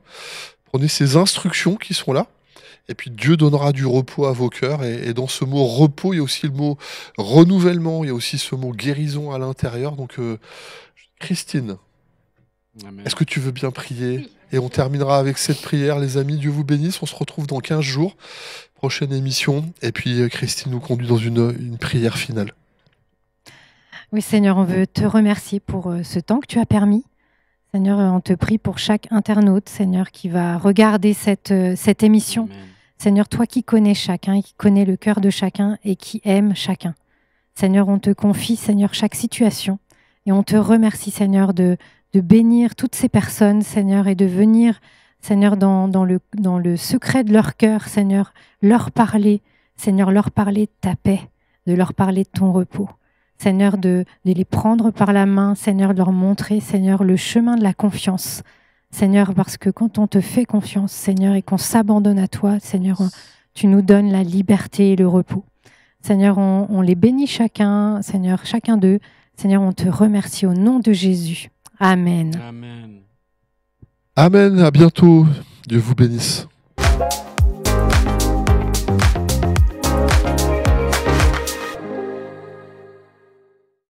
Prenez ces instructions qui sont là, et puis Dieu donnera du repos à vos cœurs. Et dans ce mot repos, il y a aussi le mot renouvellement, il y a aussi ce mot guérison à l'intérieur. Donc Christine, est-ce que tu veux bien prier? Oui. Et on terminera avec cette prière, les amis. Dieu vous bénisse, on se retrouve dans 15 jours, prochaine émission. Et puis Christine nous conduit dans une prière finale. Oui Seigneur, on veut te remercier pour ce temps que tu as permis. Seigneur, on te prie pour chaque internaute, Seigneur, qui va regarder cette émission. Amen. Seigneur, toi qui connais chacun, qui connais le cœur de chacun et qui aime chacun. Seigneur, on te confie, Seigneur, chaque situation. Et on te remercie, Seigneur, de bénir toutes ces personnes, Seigneur, et de venir, Seigneur, dans le secret de leur cœur, Seigneur, leur parler, Seigneur, leur parler de ta paix, de leur parler de ton repos. Seigneur, de les prendre par la main, Seigneur, de leur montrer, Seigneur, le chemin de la confiance. Seigneur, parce que quand on te fait confiance, Seigneur, et qu'on s'abandonne à toi, Seigneur, tu nous donnes la liberté et le repos. Seigneur, on les bénit chacun, Seigneur, chacun d'eux. Seigneur, on te remercie au nom de Jésus. Amen. Amen. Amen, à bientôt. Dieu vous bénisse.